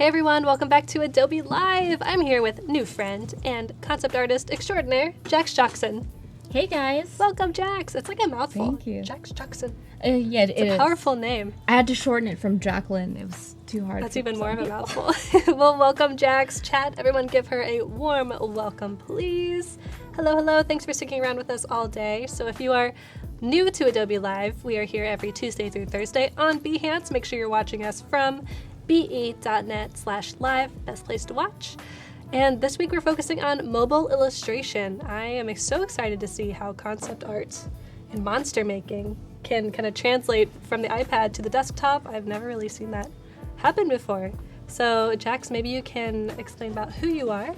Hey everyone, welcome back to Adobe Live. I'm here with new friend and concept artist extraordinaire, Jax Jocson. Hey guys. Welcome, Jax. It's like a mouthful. Thank you. Jax Jocson. Yeah, It's a powerful name. I had to shorten it from Jacqueline. It was too hard. That's even more of a mouthful. Well, welcome, Jax. Chat, everyone give her a warm welcome, please. Hello, hello. Thanks for sticking around with us all day. So if you are new to Adobe Live, we are here every Tuesday through Thursday on Behance. Make sure you're watching us from be.net/live, best place to watch. And this week we're focusing on mobile illustration. I am so excited to see how concept art and monster making can kind of translate from the iPad to the desktop. I've never really seen that happen before. So Jax, maybe you can explain about who you are, a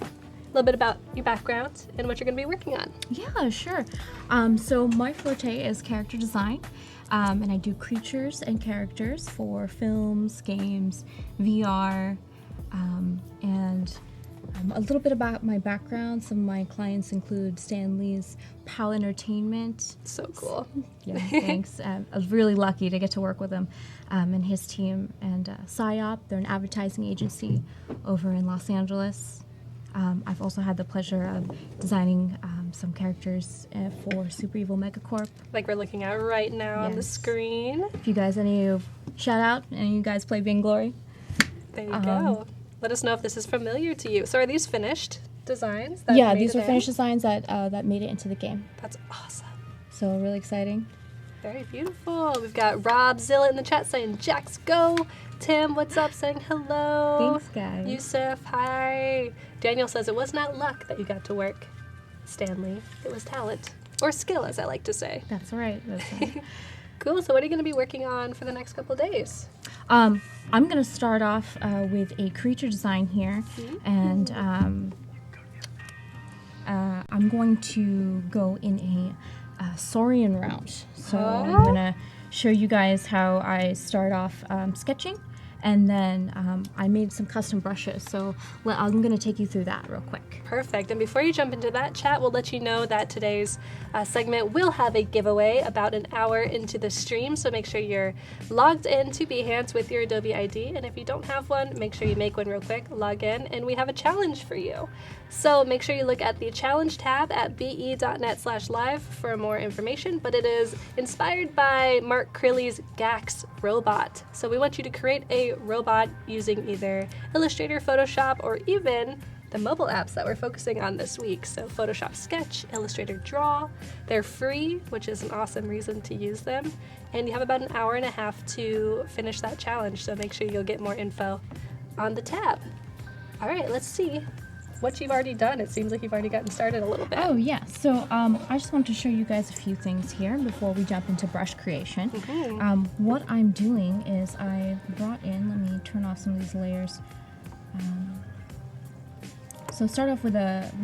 little bit about your background, and what you're going to be working on. Yeah, sure. So my forte is character design. And I do creatures and characters for films, games, VR, and a little bit about my background. Some of my clients include Stan Lee's PAL Entertainment. So cool. Yeah, thanks. I was really lucky to get to work with him and his team. And Psyop, they're an advertising agency over in Los Angeles. I've also had the pleasure of designing some characters for Super Evil Megacorp. Like we're looking at right now on the screen. If you guys, shout out, any of you guys play Vainglory? There you go. Let us know if this is familiar to you. So are these finished designs? Yeah, these are finished designs that made it into the game. That's awesome. So really exciting. Very beautiful. We've got Rob Zilla in the chat saying, Jax, go. Tim, what's up, saying hello. Thanks, guys. Yusuf, hi. Daniel says, it was not luck that you got to work, Stanley. It was talent. Or skill, as I like to say. That's right. Cool. So what are you going to be working on for the next couple of days? I'm going to start off with a creature design here. And I'm going to go in a Saurian route. So I'm going to show you guys how I start off sketching. And then I made some custom brushes, so I'm going to take you through that real quick. Perfect. And before you jump into that, chat, we'll let you know that today's segment will have a giveaway about an hour into the stream, so make sure you're logged in to Behance with your Adobe ID, and if you don't have one, make sure you make one real quick, log in, and we have a challenge for you. So make sure you look at the challenge tab at be.net/live for more information, but it is inspired by Mark Crilly's Jax robot. So we want you to create a robot using either Illustrator, Photoshop, or even the mobile apps that we're focusing on this week. So Photoshop Sketch, Illustrator Draw. They're free, which is an awesome reason to use them. And you have about an hour and a half to finish that challenge, so make sure you'll get more info on the tab. All right, let's see what you've already done. It seems like you've already gotten started a little bit. Oh, yeah. So I just want to show you guys a few things here before we jump into brush creation. What I'm doing is I brought in, let me turn off some of these layers. So start off with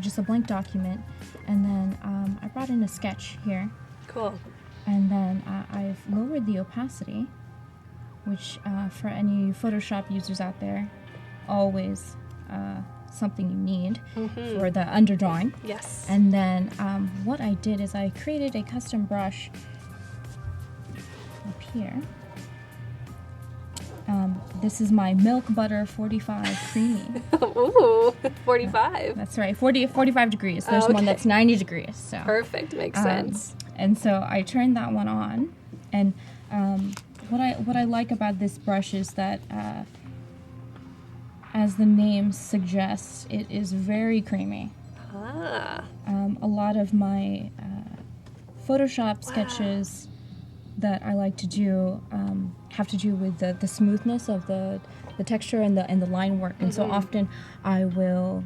just a blank document, and then I brought in a sketch here. Cool. And then I've lowered the opacity, which for any Photoshop users out there, always something you need for the underdrawing. Yes. And then what I did is I created a custom brush up here. This is my Milk Butter 45 Creamy. Ooh, 45. That's right, 45 degrees. There's one that's 90 degrees. So perfect, makes sense. And so I turned that one on. And what I like about this brush is that as the name suggests, it is very creamy. A lot of my Photoshop sketches that I like to do have to do with the smoothness of the texture and the line work. And so often I will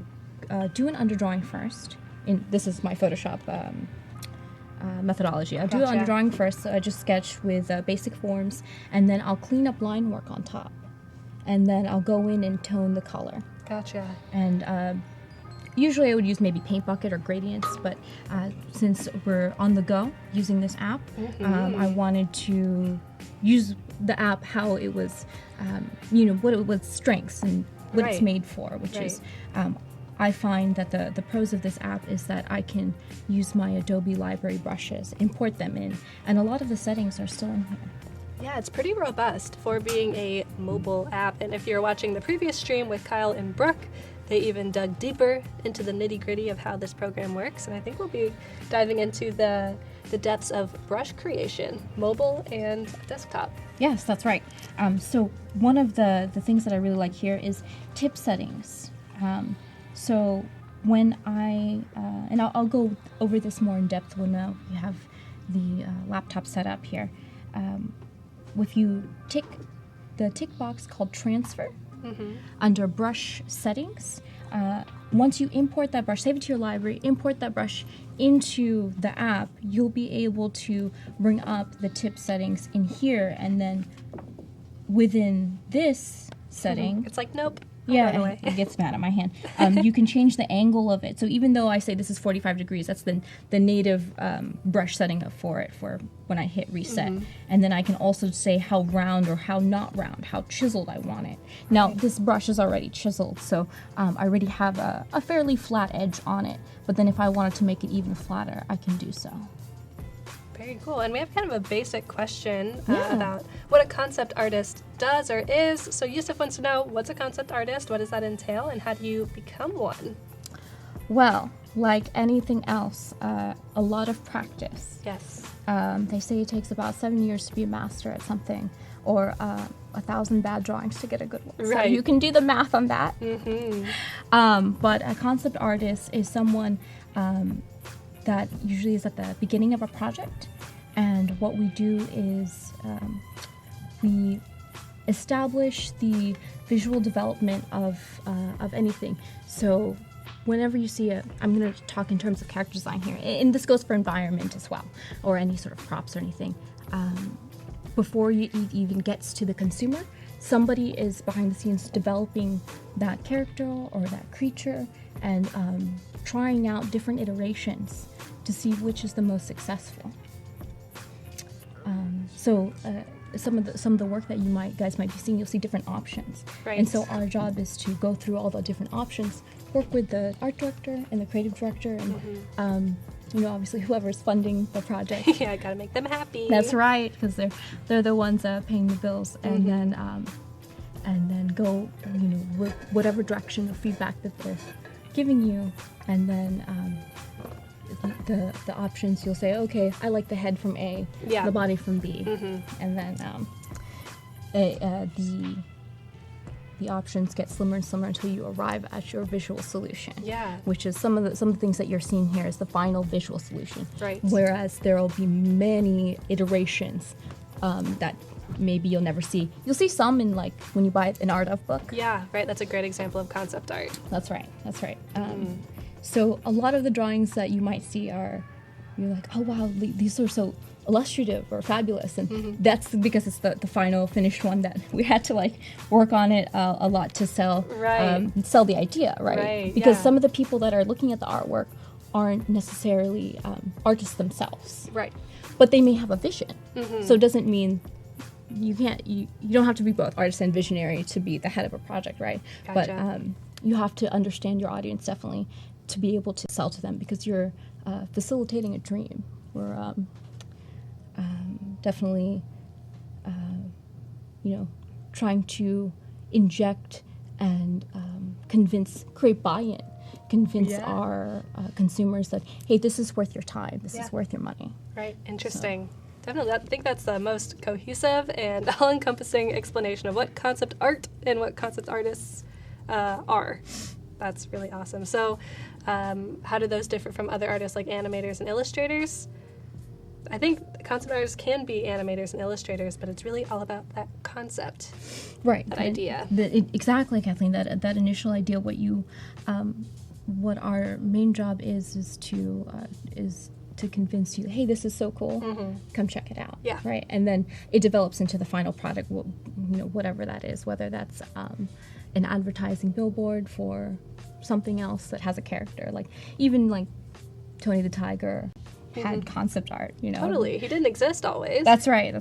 do an underdrawing first. This is my Photoshop methodology. I'll do an underdrawing first, so I just sketch with basic forms, and then I'll clean up line work on top. And then I'll go in and tone the color. Gotcha. And usually I would use maybe Paint Bucket or gradients, but since we're on the go using this app, I wanted to use the app how it was, what it was strengths and what it's made for, which is, I find that the pros of this app is that I can use my Adobe library brushes, import them in, and a lot of the settings are still in here. Yeah, it's pretty robust for being a mobile app. And if you're watching the previous stream with Kyle and Brooke, they even dug deeper into the nitty-gritty of how this program works. And I think we'll be diving into the depths of brush creation, mobile and desktop. Yes, that's right. So one of the things that I really like here is tip settings. So when and I'll go over this more in depth when we have the laptop set up here. If you tick the tick box called transfer under brush settings, once you import that brush, save it to your library, import that brush into the app, you'll be able to bring up the tip settings in here, and then within this setting, it's like, nope. Yeah, it gets mad at my hand. You can change the angle of it. So even though I say this is 45 degrees, that's the native brush setting for it for when I hit reset. And then I can also say how round or how not round, how chiseled I want it. Now, this brush is already chiseled, so I already have a fairly flat edge on it. But then if I wanted to make it even flatter, I can do so. Very cool. And we have kind of a basic question about what a concept artist does or is. So Yusuf wants to know, what's a concept artist? What does that entail? And how do you become one? Well, like anything else, a lot of practice. Yes. They say it takes about 7 years to be a master at something, or 1,000 bad drawings to get a good one. Right. So you can do the math on that. But a concept artist is someone that usually is at the beginning of a project, and what we do is we establish the visual development of anything. So whenever you see I'm going to talk in terms of character design here, and this goes for environment as well, or any sort of props or anything. Before it even gets to the consumer, somebody is behind the scenes developing that character or that creature, and trying out different iterations to see which is the most successful. Some of the work that you guys might be seeing, you'll see different options. Right. And so our job is to go through all the different options, work with the art director and the creative director, and obviously whoever's funding the project. Yeah, I gotta make them happy. That's right, because they're the ones paying the bills, and then go with whatever direction or feedback that they're giving you, and then the options, you'll say, okay, I like the head from A, the body from B, and then the options get slimmer and slimmer until you arrive at your visual solution. Yeah. Which is some of the things that you're seeing here is the final visual solution. Right. Whereas there will be many iterations that maybe you'll never see. You'll see some in like when you buy an art of book. Yeah, right. That's a great example of concept art. That's right. So a lot of the drawings that you might see you're like, oh wow, these are so illustrative or fabulous, and that's because it's the final finished one that we had to like work on it a lot to sell sell the idea, right? Because some of the people that are looking at the artwork aren't necessarily artists themselves, right? But they may have a vision, so it doesn't mean you don't have to be both artist and visionary to be the head of a project, right? Gotcha. But you have to understand your audience definitely to be able to sell to them, because you're facilitating a dream. We're definitely trying to inject and create buy-in, convince our consumers that, hey, this is worth your time, this is worth your money. Right. Interesting. Definitely. I think that's the most cohesive and all-encompassing explanation of what concept art and what concept artists are. That's really awesome. So how do those differ from other artists like animators and illustrators? I think concept artists can be animators and illustrators, but it's really all about that concept, right? That idea. Exactly, Kathleen. That initial idea. What our main job is to convince you, hey, this is so cool. Come check it out. Yeah. Right. And then it develops into the final product. Whatever that is, whether that's an advertising billboard for something else that has a character, even Tony the Tiger had concept art, Totally. He didn't exist always. That's right.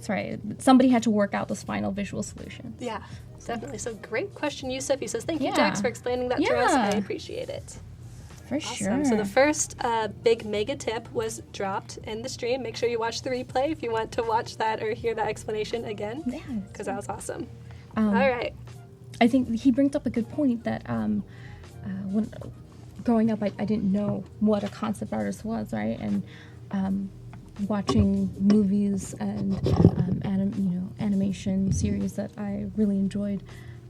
Somebody had to work out those final visual solutions. Yeah, definitely. So great question, Yusuf. He says, thank you, Jax, for explaining that to us. I appreciate it. For sure. So the first big mega tip was dropped in the stream. Make sure you watch the replay if you want to watch that or hear that explanation again. Yeah. Because that was awesome. All right. I think he brings up a good point that when growing up, I didn't know what a concept artist was, right? And watching movies and animation series that I really enjoyed,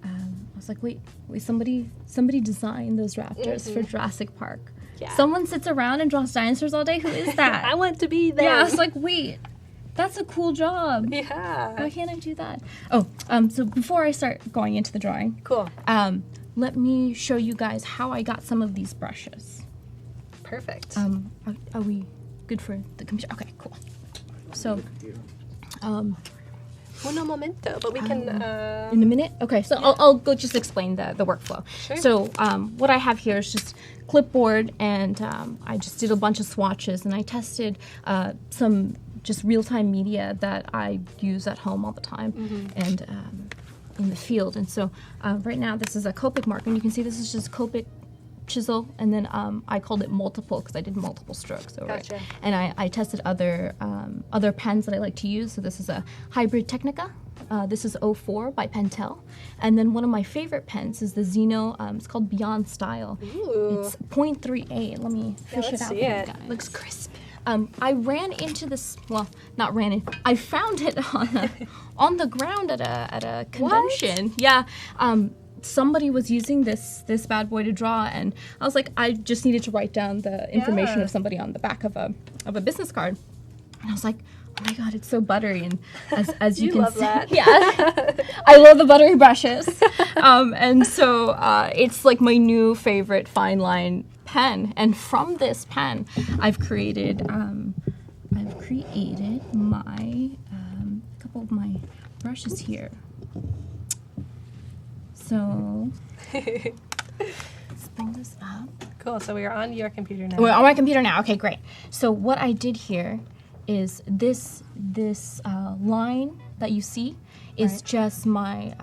I was like, wait, somebody designed those raptors for Jurassic Park. Yeah. Someone sits around and draws dinosaurs all day. Who is that? I want to be there. Yeah, I was like, wait, that's a cool job. Yeah. Why can't I do that? Oh, so before I start going into the drawing, Cool. let me show you guys how I got some of these brushes. Perfect. Are we good for the computer? Okay, cool. So, Uno momento, but we can... in a minute? Okay, so I'll go just explain the workflow. Sure. So what I have here is just clipboard, and I just did a bunch of swatches, and I tested some just real-time media that I use at home all the time and in the field. And so right now this is a Copic marker, and you can see this is just Copic chisel, and then I called it multiple because I did multiple strokes over Gotcha. it. And I tested other pens that I like to use. So this is a Hybrid Technica. This is 04 by Pentel. And then one of my favorite pens is the Xeno. It's called Beyond Style. Ooh. It's 0.38. Let me fish it let's out see for you it. guys. Looks crisp. I ran into this. Well, not ran in. I found it on the ground at a convention. What? Yeah. Somebody was using this bad boy to draw, and I was like, I just needed to write down the information of somebody on the back of a business card, and I was like, oh my god, it's so buttery, and as you can love see, that. yeah, I love the buttery brushes, and so it's like my new favorite fine line pen, and from this pen, I've created my couple of my brushes here. So let's bring this up. Cool. So we are on your computer now. We're on my computer now. Okay, great. So what I did here is this line that you see is just my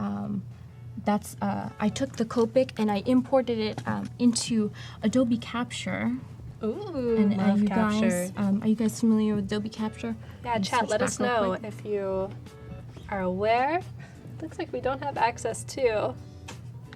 I took the Copic and I imported it into Adobe Capture. Ooh, And love you Capture. guys, are you guys familiar with Adobe Capture? Yeah, chat, let us know if you are aware. Looks like we don't have access to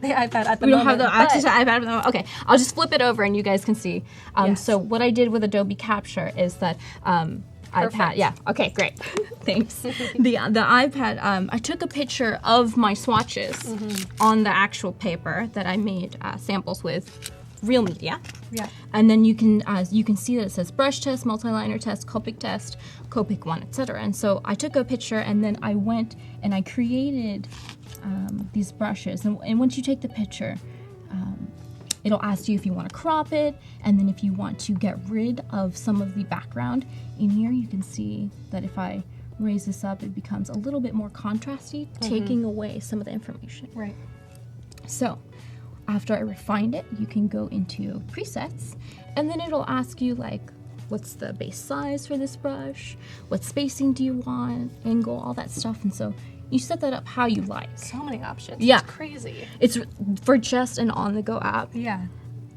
the iPad at the moment. We don't have the access to iPad at the moment. Okay, I'll just flip it over and you guys can see. Yes. So what I did with Adobe Capture is that iPad. Yeah. Okay. Great. Thanks. The iPad. I took a picture of my swatches on the actual paper that I made samples with, real media. Yeah. And then you can see that it says brush test, multi-liner test, Copic 1, etc. And so I took a picture and then I went and I created these brushes. And once you take the picture, it'll ask you if you want to crop it, and then if you want to get rid of some of the background. In here you can see that if I raise this up, it becomes a little bit more contrasty, taking away some of the information. Right. So after I refined it, you can go into presets, and then it'll ask you like, what's the base size for this brush? What spacing do you want? Angle, all that stuff. And so you set that up how you like. So many options. Yeah. It's crazy. It's for just an on-the-go app. Yeah.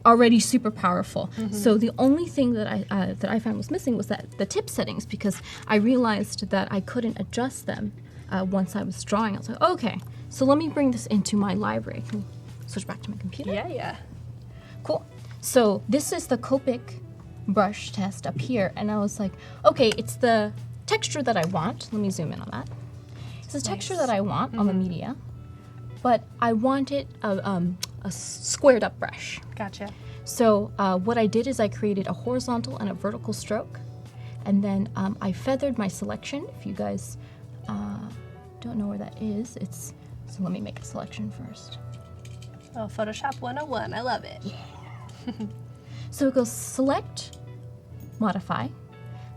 Already super powerful. So the only thing that I found was missing was that the tip settings, because I realized that I couldn't adjust them once I was drawing. I was like, okay, so let me bring this into my library. Can we switch back to my computer? Yeah. Cool. So this is the Copic brush test up here, and I was like, okay, it's the texture that I want. Let me zoom in on that. It's the texture that I want on the media, but I want it a squared up brush. Gotcha. So what I did is I created a horizontal and a vertical stroke, and then I feathered my selection. If you guys don't know where that is, so let me make a selection first. Oh, Photoshop 101. I love it. So it goes select, modify,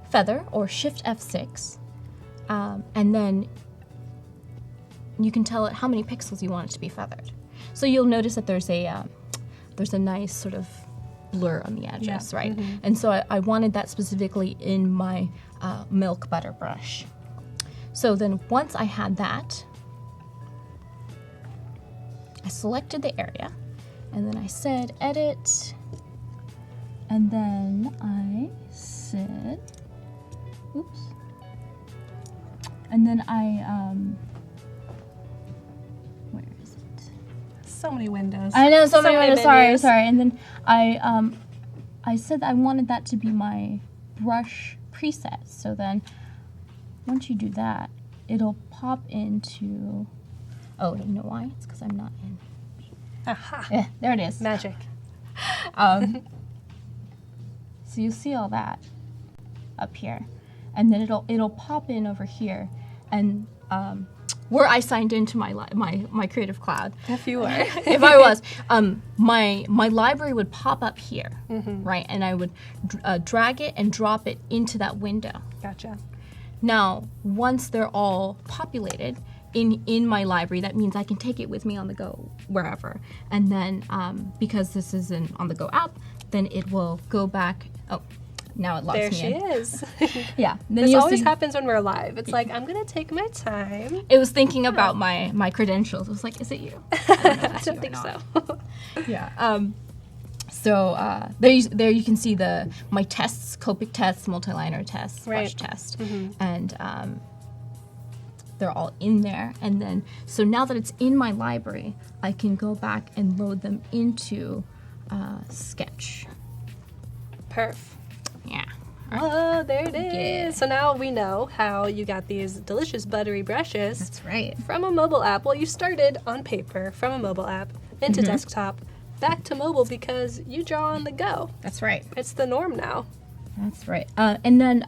feather, or Shift F6, and then you can tell it how many pixels you want it to be feathered. So you'll notice that there's a nice sort of blur on the edges, right? And so I wanted that specifically in my milk butter brush. So then once I had that, I selected the area, and then I said edit, And then I sit. Oops. And then where is it? So many windows. I know, so many windows. menus. Sorry. And then I said I wanted that to be my brush preset. So then once you do that, it'll pop into, oh, you know why? It's because I'm not in. Aha. Yeah, there it is. Magic. So you see all that up here, and then it'll pop in over here, and where I signed into my Creative Cloud. If you were. If I was, my library would pop up here, right, and I would drag it and drop it into that window. Gotcha. Now, once they're all populated in my library, that means I can take it with me on the go wherever. And then because this is an on the go app, then it will go back. Oh, now it locks There me she in. is. Yeah. Then This you'll always see, happens when we're live. It's like, I'm going to take my time. it was thinking about my credentials. It was like, is it you? I don't think so. Yeah. So there you can see my tests, Copic tests, multiliner tests, Right. brush test, and they're all in there. And then so now that it's in my library, I can go back and load them into Sketch. Perf. Yeah. Oh, there it is. Yeah. So now we know how you got these delicious buttery brushes That's right. from a mobile app. Well, you started on paper from a mobile app into desktop, back to mobile because you draw on the go. That's right. It's the norm now. That's right. And then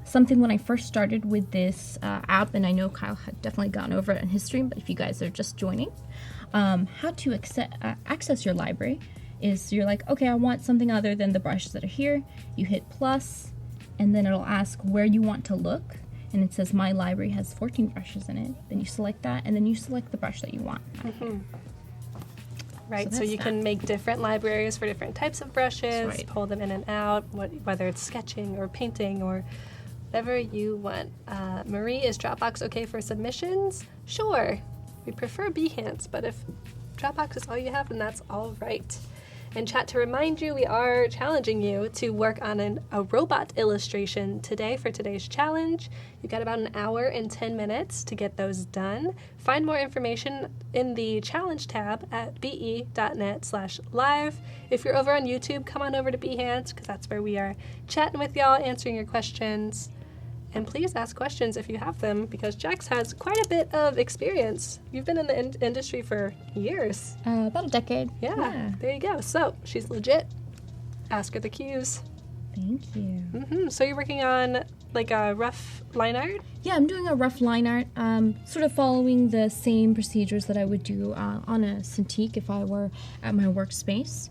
something when I first started with this app, and I know Kyle had definitely gone over it in his stream, but if you guys are just joining, how to access your library is you're like, okay, I want something other than the brushes that are here. You hit plus, and then it'll ask where you want to look, and it says my library has 14 brushes in it. Then you select that, and then you select the brush that you want. Right, so that's you that. can make different libraries for different types of brushes, right. pull them in and out, whether it's sketching or painting or whatever you want. Marie, is Dropbox okay for submissions? Sure. We prefer Behance, but if Dropbox is all you have, then that's all right. And chat, to remind you, we are challenging you to work on a robot illustration today for today's challenge. You've got about an hour and 10 minutes to get those done. Find more information in the challenge tab at be.net/live. If you're over on YouTube, come on over to Behance, because that's where we are chatting with y'all, answering your questions. And please ask questions if you have them, because Jax has quite a bit of experience. You've been in the industry for years. About a decade. Yeah, there you go. So she's legit. Ask her the cues. Thank you. So you're working on like a rough line art? Yeah, I'm doing a rough line art, sort of following the same procedures that I would do on a Cintiq if I were at my workspace.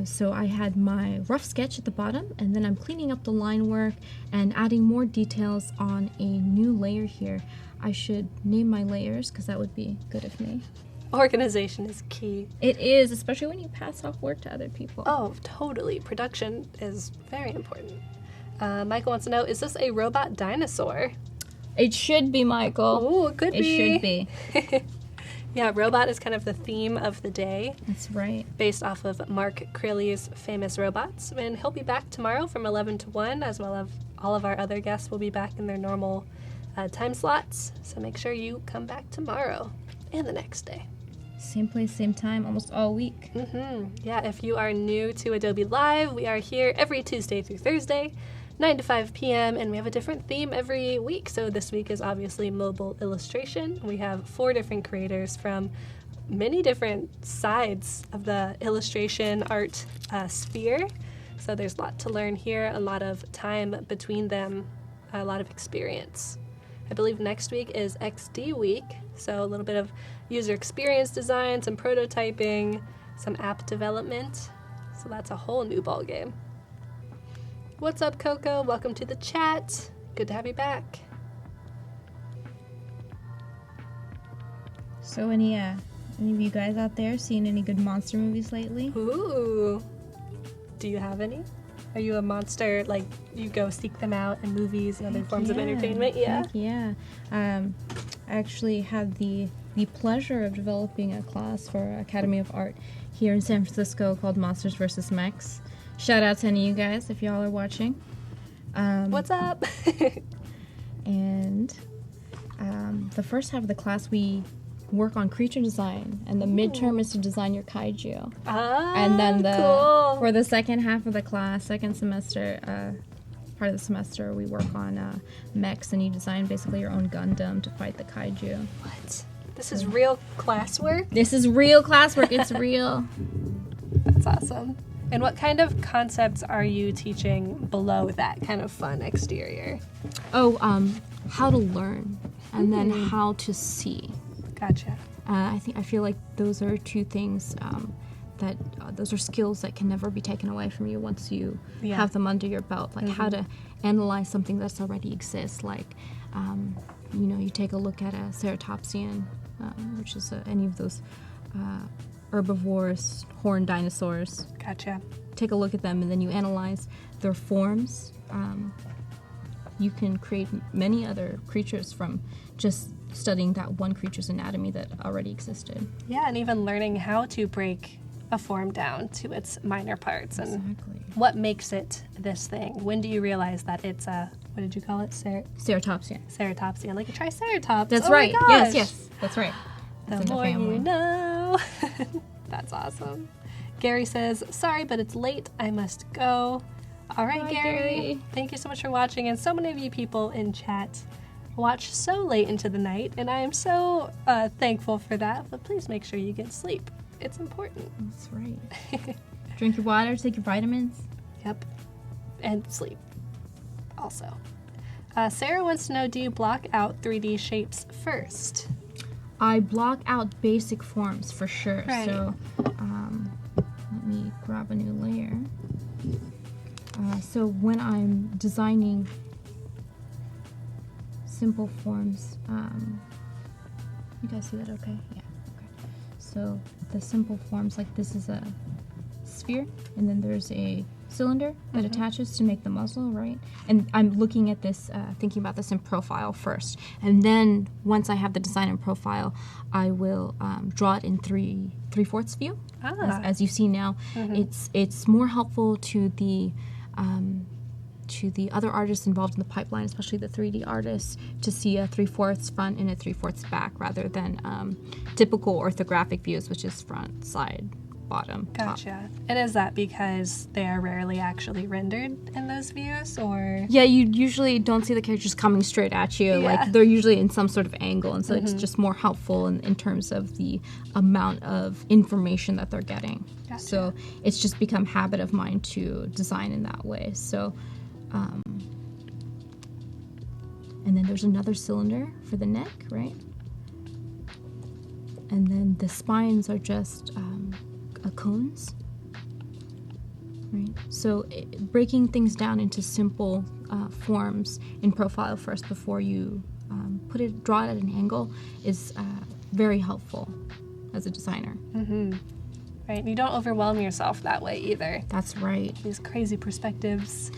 So I had my rough sketch at the bottom, and then I'm cleaning up the line work and adding more details on a new layer here. I should name my layers, because that would be good of me. Organization is key. It is, especially when you pass off work to other people. Oh, totally. Production is very important. Michael wants to know, is this a robot dinosaur? It should be, Michael. Oh, it could be. It should be. Yeah, robot is kind of the theme of the day, That's right. based off of Mark Crilly's famous robots. And he'll be back tomorrow from 11 to 1, as well as all of our other guests will be back in their normal time slots. So make sure you come back tomorrow and the next day. Same place, same time, almost all week. Yeah, if you are new to Adobe Live, we are here every Tuesday through Thursday, 9 to 5 p.m., and we have a different theme every week. So this week is obviously mobile illustration. We have 4 different creators from many different sides of the illustration art sphere. So there's a lot to learn here, a lot of time between them, a lot of experience. I believe next week is XD week, so a little bit of user experience design, some prototyping, some app development. So that's a whole new ball game. What's up, Coco? Welcome to the chat. Good to have you back. So any of you guys out there seen any good monster movies lately? Ooh. Do you have any? Are you a monster, like you go seek them out in movies and other forms of entertainment? Yeah. Heck yeah. I actually had the pleasure of developing a class for Academy of Art here in San Francisco called Monsters vs. Mechs. Shout out to any of you guys if y'all are watching. What's up? And the first half of the class we work on creature design, and the midterm is to design your kaiju. And then for the second half of the class, second semester, part of the semester, we work on mechs, and you design basically your own Gundam to fight the kaiju. What? This is real classwork? This is real classwork. It's real. That's awesome. And what kind of concepts are you teaching below that kind of fun exterior? How to learn, and then how to see. Gotcha. I feel like those are two things those are skills that can never be taken away from you once you have them under your belt. Like how to analyze something that's already exists. Like, you take a look at a ceratopsian, which is any of those herbivores, horned dinosaurs. Gotcha. Take a look at them, and then you analyze their forms. You can create many other creatures from just studying that one creature's anatomy that already existed. Yeah, and even learning how to break a form down to its minor parts and Exactly. what makes it this thing. When do you realize that it's a, what did you call it? Ceratopsian. Ceratopsian, like a triceratops. That's oh right. My gosh. Yes, that's right. The more you know. That's awesome. Gary says, sorry, but it's late. I must go. All right, Bye, Gary. Thank you so much for watching. And so many of you people in chat watch so late into the night, and I am so thankful for that. But please make sure you get sleep. It's important. That's right. Drink your water, take your vitamins. Yep. And sleep also. Sarah wants to know, do you block out 3D shapes first? I block out basic forms for sure. Right. So let me grab a new layer. So when I'm designing simple forms, you guys see that okay? Yeah, okay. So the simple forms, like this is a sphere, and then there's a cylinder that attaches to make the muzzle, right? And I'm looking at this, thinking about this in profile first. And then once I have the design in profile, I will draw it in 3/4 view. As you see now, it's more helpful to the other artists involved in the pipeline, especially the 3D artists, to see a 3/4 front and a 3/4 back rather than typical orthographic views, which is front, side, bottom, Gotcha. top. And is that because they are rarely actually rendered in those views, or? Yeah, you usually don't see the characters coming straight at you. Yeah. Like, they're usually in some sort of angle, and so it's just more helpful in terms of the amount of information that they're getting. Gotcha. So it's just become habit of mine to design in that way. So, and then there's another cylinder for the neck, right? And then the spines are just cones, right? So breaking things down into simple forms in profile first before you draw it at an angle is very helpful as a designer. Right, you don't overwhelm yourself that way either. That's right. These crazy perspectives.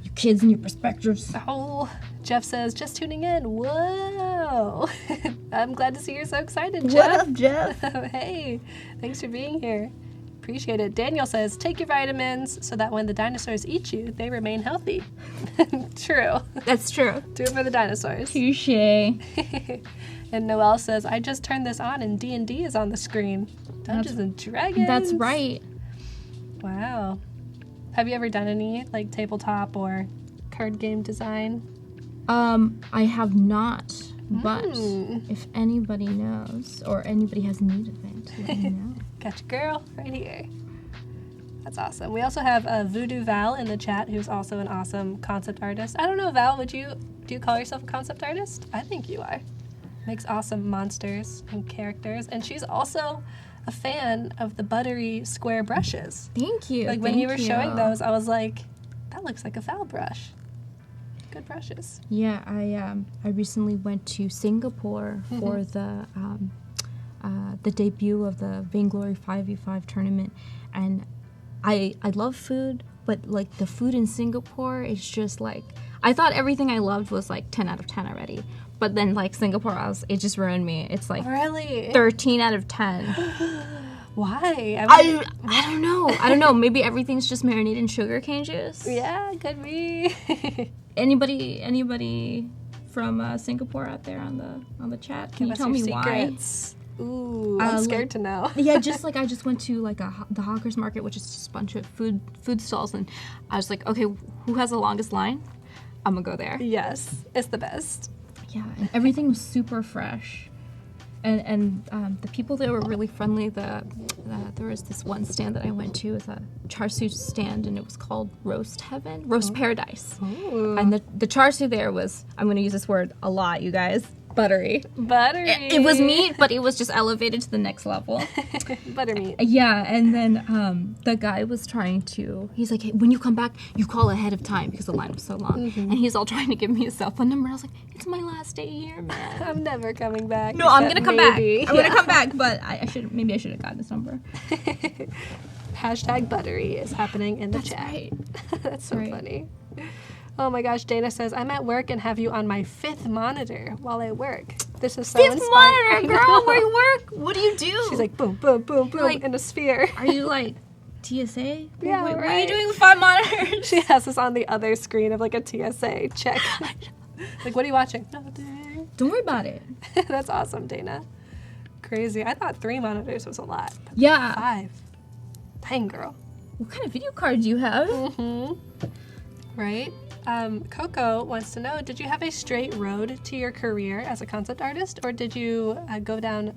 You kids and your perspectives. Oh, Jeff says, just tuning in. Whoa. I'm glad to see you're so excited, Jeff. What up, Jeff? Hey, thanks for being here. Appreciate it. Daniel says, take your vitamins so that when the dinosaurs eat you, they remain healthy. True. That's true. Do it for the dinosaurs. Touche. And Noelle says, I just turned this on and D&D is on the screen. Dungeons and Dragons. That's right. Wow. Have you ever done any like tabletop or card game design? I have not, but if anybody knows or anybody has need of it, let me know. Gotcha, girl, right here. That's awesome. We also have Voodoo Val in the chat, who's also an awesome concept artist. I don't know, Val, do you call yourself a concept artist? I think you are. Makes awesome monsters and characters, and she's also a fan of the buttery square brushes. Thank you. Like when you were showing those, I was like, that looks like a Val brush. Good brushes. Yeah, I recently went to Singapore for the debut of the Vainglory 5v5 tournament, and I love food, but like the food in Singapore is just like, I thought everything I loved was like 10 out of 10 already. But then, like, Singapore, it just ruined me. It's like really 13 out of 10. Why? I don't know. I don't know. Maybe everything's just marinated in sugarcane juice. Yeah, could be. Anybody from Singapore out there on the chat? Can you tell me secrets. Why? Ooh, I'm scared to know. Yeah, just like I just went to like the hawkers market, which is just a bunch of food stalls, and I was like, okay, who has the longest line? I'm gonna go there. Yes, it's the best. Yeah, and everything was super fresh. And the people there were really friendly. There was this one stand that I went to, with a char siu stand, and it was called Roast Paradise. Ooh. And the char siu there was, I'm going to use this word a lot, you guys, buttery. Buttery. It was meat, but it was just elevated to the next level. Buttermeat. Yeah, and then the guy was trying to, he's like, hey, when you come back, you call ahead of time because the line was so long. And he's all trying to give me his cell phone number. I was like, it's my last day here, man. I'm never coming back. No, I'm gonna come back. Maybe. I'm gonna come back, but maybe I should have gotten this number. Hashtag buttery is happening in the chat. Right. That's so funny. Oh my gosh, Dana says, I'm at work and have you on my 5th monitor while I work. This is so Fifth inspiring. monitor, girl, where you work? What do you do? She's like, boom, boom, boom, boom, like, in a sphere. Are you like TSA? Yeah, What are you right. doing with 5 monitors? She has us on the other screen of like a TSA check. Like, what are you watching? Nothing. Don't worry about it. That's awesome, Dana. Crazy. I thought 3 monitors was a lot. Yeah. 5. Dang, girl. What kind of video card do you have? Right? Coco wants to know, did you have a straight road to your career as a concept artist, or did you go down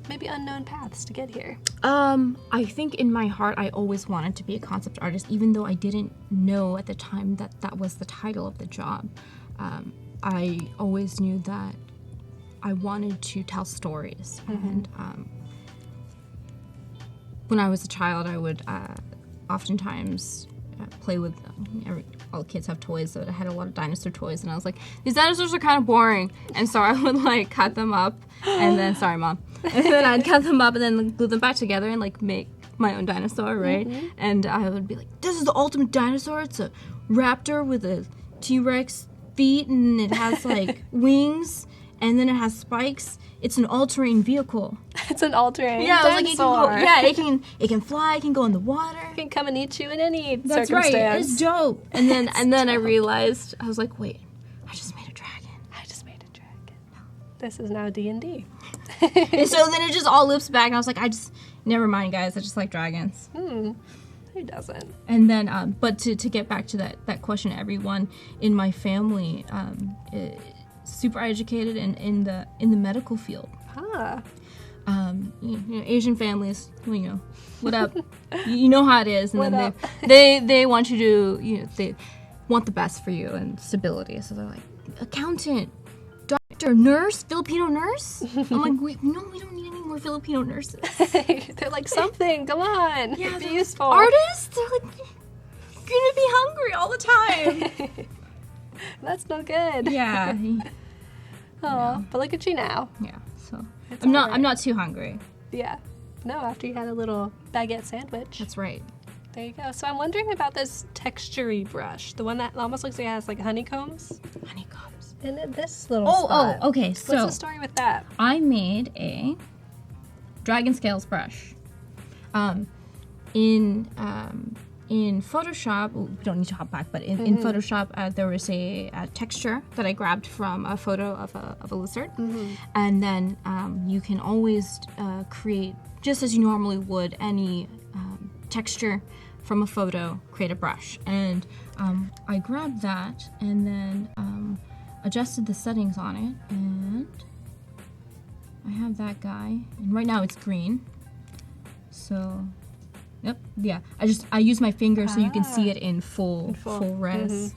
maybe unknown paths to get here? I think in my heart I always wanted to be a concept artist, even though I didn't know at the time that was the title of the job. I always knew that I wanted to tell stories. And when I was a child, I would oftentimes play with all the kids have toys, so I had a lot of dinosaur toys, and I was like, these dinosaurs are kind of boring, and so I would like cut them up, and then sorry mom, and then I'd cut them up and then glue them back together and like make my own dinosaur, right? And I would be like, this is the ultimate dinosaur. It's a raptor with a T-Rex feet, and it has like wings, and then it has spikes. It's an all-terrain vehicle. It's an all-terrain Yeah, dinosaur. like it can fly, it can go in the water. It can come and eat you in any That's circumstance. right. It's dope. And then I realized, I was like, wait, I just made a dragon. This is now D&D. And so then it just all loops back, and I was like, never mind, guys. I just like dragons. Who doesn't? And then, but to get back to that question, everyone in my family, super educated and in the medical field. Asian families, what up? You know how it is, and then they want you to, they want the best for you and stability. So they're like, accountant, doctor, nurse, Filipino nurse. I'm like, we don't need any more Filipino nurses. They're like, something, come on, be useful. Artists, they're like, you're gonna be hungry all the time. That's no good. Yeah. Oh, but look at you now. Yeah. So I'm not too hungry. Yeah. No, after you had a little baguette sandwich. That's right. There you go. So I'm wondering about this texture-y brush, the one that almost looks like it has like honeycombs. Honeycombs. And this little spot. Okay. So what's the story with that? I made a dragon scales brush. In Photoshop, we don't need to hop back, but in Photoshop, there was a texture that I grabbed from a photo of a lizard. And then you can always create, just as you normally would, any texture from a photo, create a brush. And I grabbed that and then adjusted the settings on it. And I have that guy. And right now it's green. So... Yep. Yeah. I use my finger so you can see it in full res.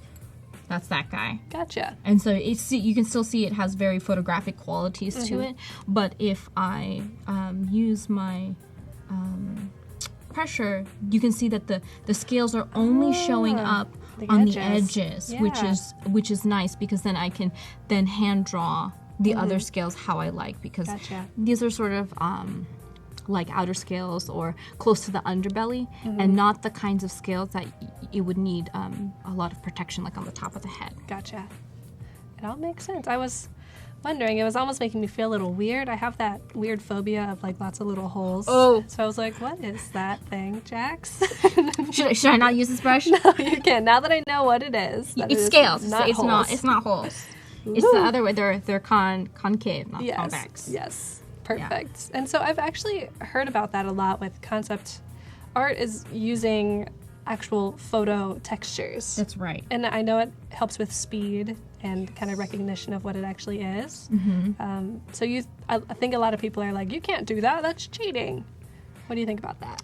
That's that guy. Gotcha. And so you can still see it has very photographic qualities to it. But if I use my pressure, you can see that the scales are only showing up on the edges, which is nice because then I can then hand draw the other scales how I like, because these are sort of like outer scales or close to the underbelly, and not the kinds of scales that it would need a lot of protection, like on the top of the head. Gotcha. It all makes sense. I was wondering. It was almost making me feel a little weird. I have that weird phobia of like lots of little holes. Oh. So I was like, what is that thing, Jax? Should I not use this brush? No, you can. Now that I know what it is. It's scales. Not It's holes. not holes. It's the other way. They're concave, not convex. Yes. Perfect. Yeah. And so I've actually heard about that a lot with concept art, is using actual photo textures. That's right. And I know it helps with speed and kind of recognition of what it actually is. So I think a lot of people are like, you can't do that. That's cheating. What do you think about that?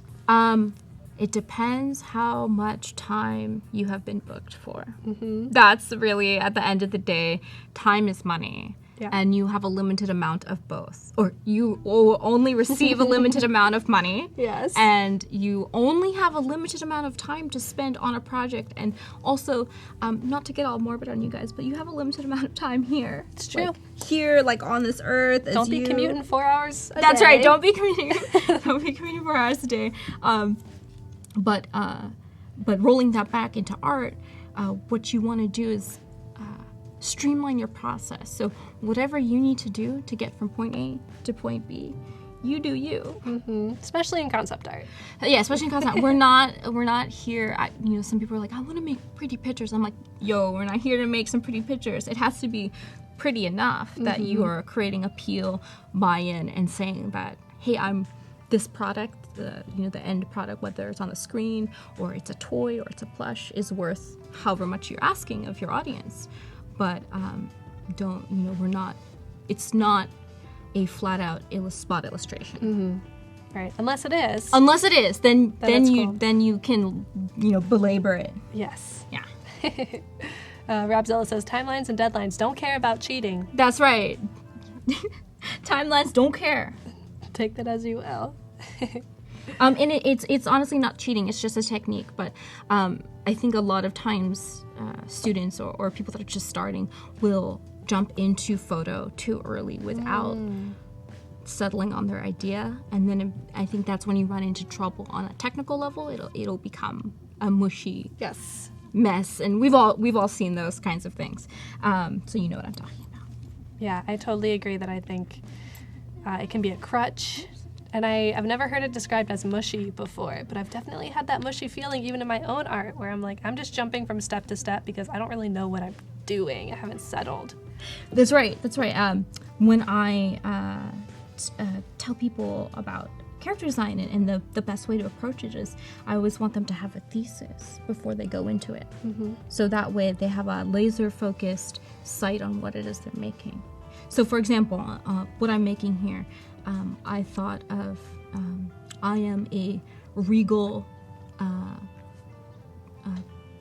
It depends how much time you have been booked for. That's really, at the end of the day, time is money. Yeah. And you have a limited amount of both. Or you will only receive a limited amount of money. Yes. And you only have a limited amount of time to spend on a project. And also, not to get all morbid on you guys, but you have a limited amount of time here. It's true. Like, here, like on this earth. Don't be commuting 4 hours a day. That's right. Don't be commuting 4 hours a day. But rolling that back into art, what you want to do is streamline your process. So whatever you need to do to get from point A to point B, you do you. Especially in concept art. Yeah, especially in concept. We're not here. Some people are like, I want to make pretty pictures. I'm like, yo, we're not here to make some pretty pictures. It has to be pretty enough that you are creating appeal, buy-in, and saying that, hey, I'm this product, the end product, whether it's on the screen or it's a toy or it's a plush, is worth however much you're asking of your audience. But it's not a flat out spot illustration. Right. Unless it is, then cool. then you can belabor it. Yes. Yeah. Rabzilla says timelines and deadlines don't care about cheating. That's right. Timelines don't care. Take that as you will. And it's honestly not cheating. It's just a technique. But I think a lot of times students or people that are just starting will jump into photo too early without settling on their idea, and then I think that's when you run into trouble on a technical level. It'll become a mushy mess, and we've all seen those kinds of things. So you know what I'm talking about. Yeah, I totally agree that I think it can be a crutch. And I've never heard it described as mushy before, but I've definitely had that mushy feeling even in my own art where I'm like, I'm just jumping from step to step because I don't really know what I'm doing. I haven't settled. That's right. When I tell people about character design and the best way to approach it is I always want them to have a thesis before they go into it. So that way they have a laser-focused sight on what it is they're making. So for example, what I'm making here, I thought of, I am a regal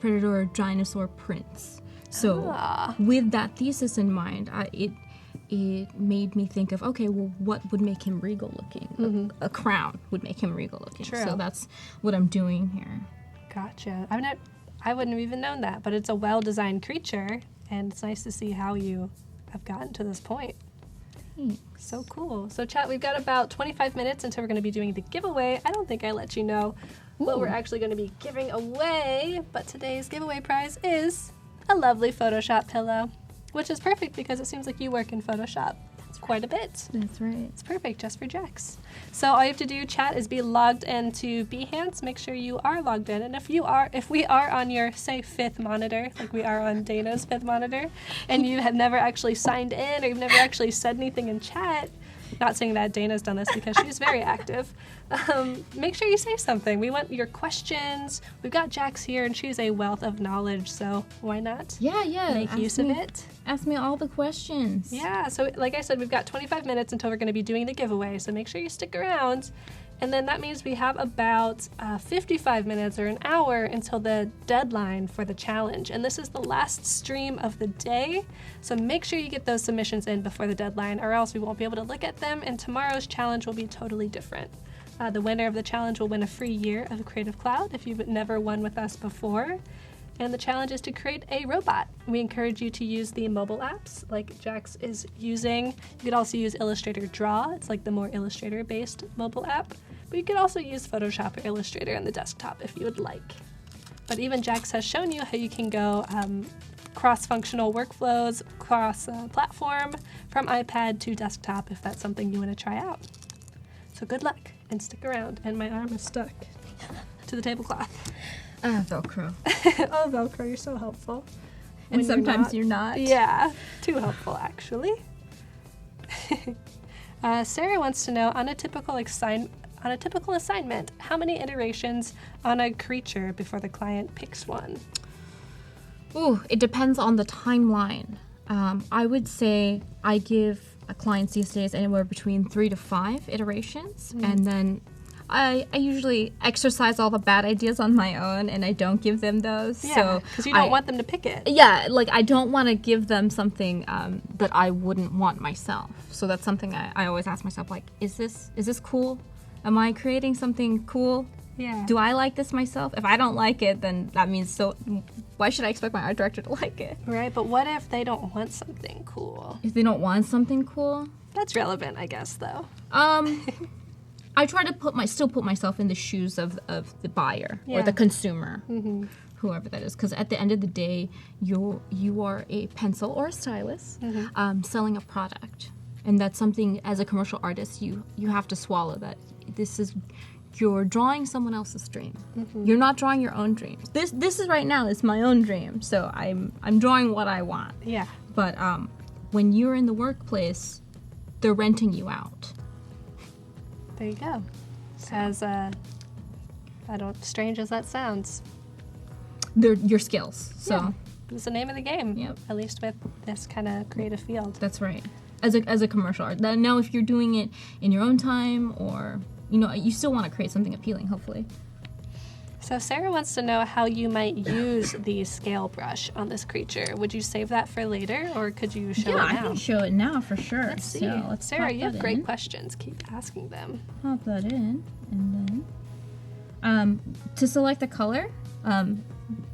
predator dinosaur prince. So with that thesis in mind, it made me think of, okay, well, what would make him regal looking? A crown would make him regal looking. True. So that's what I'm doing here. Gotcha. I wouldn't have even known that, but it's a well-designed creature, and it's nice to see how you have gotten to this point. So cool. So chat, we've got about 25 minutes until we're going to be doing the giveaway. I don't think I let you know what we're actually going to be giving away, but today's giveaway prize is a lovely Photoshop pillow, which is perfect because it seems like you work in Photoshop quite a bit. That's right. It's perfect just for Jax. So all you have to do, chat, is be logged into Behance. Make sure you are logged in. And if we are on your, say, 5th monitor, like we are on Dana's 5th monitor, and you have never actually signed in or you've never actually said anything in chat, not saying that Dana's done this because she's very active, make sure you say something. We want your questions. We've got Jax here, and she's a wealth of knowledge, so why not? Yeah. Make use of it. Ask me all the questions. Yeah, so like I said, we've got 25 minutes until we're going to be doing the giveaway, so make sure you stick around. And then that means we have about 55 minutes or an hour until the deadline for the challenge. And this is the last stream of the day. So make sure you get those submissions in before the deadline, or else we won't be able to look at them. And tomorrow's challenge will be totally different. The winner of the challenge will win a free year of Creative Cloud if you've never won with us before. And the challenge is to create a robot. We encourage you to use the mobile apps like Jax is using. You could also use Illustrator Draw. It's like the more Illustrator-based mobile app. But you could also use Photoshop or Illustrator on the desktop if you would like. But even Jax has shown you how you can go cross-functional workflows, cross-platform, from iPad to desktop, if that's something you want to try out. So good luck, and stick around. And my arm is stuck to the tablecloth. Velcro. Oh, Velcro, you're so helpful. And sometimes you're not. Yeah, too helpful, actually. Sarah wants to know, on a typical assignment, how many iterations on a creature before the client picks one? Ooh, it depends on the timeline. I would say I give clients these days anywhere between 3 to 5 iterations, and then I usually exercise all the bad ideas on my own, and I don't give them those. Yeah, because you don't want them to pick it. Yeah, like I don't want to give them something that I wouldn't want myself. So that's something I always ask myself, like, is this cool? Am I creating something cool? Yeah. Do I like this myself? If I don't like it, then that means so. Why should I expect my art director to like it? Right, but what if they don't want something cool? If they don't want something cool? That's relevant, I guess, though. I try to still put myself in the shoes of the buyer or the consumer, whoever that is. Because at the end of the day, you are a pencil or a stylus selling a product. And that's something, as a commercial artist, you have to swallow that. You're drawing someone else's dream. You're not drawing your own dreams. This is right now, it's my own dream. So I'm drawing what I want. Yeah. But when you're in the workplace, they're renting you out. There you go. As strange as that sounds. They're your skills. So yeah. It's the name of the game. Yep. At least with this kind of creative field. That's right. As a commercial art. Now, if you're doing it in your own time, or you still want to create something appealing, hopefully. So Sarah wants to know how you might use the scale brush on this creature. Would you save that for later, or could you show it now? Yeah, I can show it now for sure. Let's see. So let's Sarah, pop you have that great in. questions. Keep asking them. Pop that in, and then to select the color,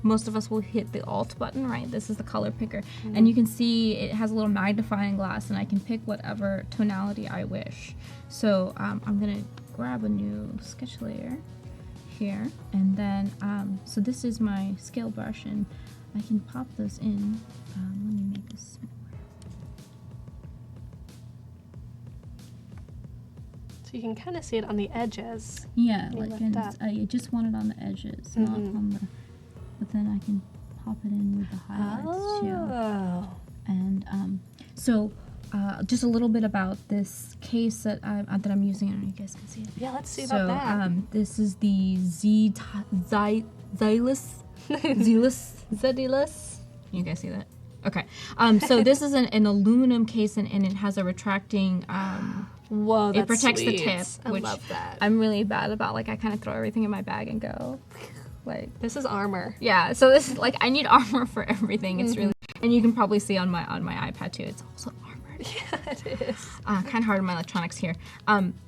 most of us will hit the Alt button, right? This is the color picker, and you can see it has a little magnifying glass, and I can pick whatever tonality I wish. So I'm gonna grab a new sketch layer here, and then so this is my scale brush, and I can pop those in. Let me make this smaller. So you can kind of see it on the edges. Yeah, You like lift up. I just want it on the edges, not on the. But then I can pop it in with the highlights too. And so just a little bit about this case that I'm using. I don't know if you guys can see it. Yeah, let's see about that. This is the Zedilus. You guys see that? Okay. So this is an aluminum case, and it has a retracting. Whoa, that's it protects sweet. the tip, which I love that. I'm really bad about. Like I kind of throw everything in my bag and go. Like this is armor. Yeah, so this is like I need armor for everything. It's really, and you can probably see on my iPad too. It's also armored. Yeah, it is. Kind of hard on my electronics here.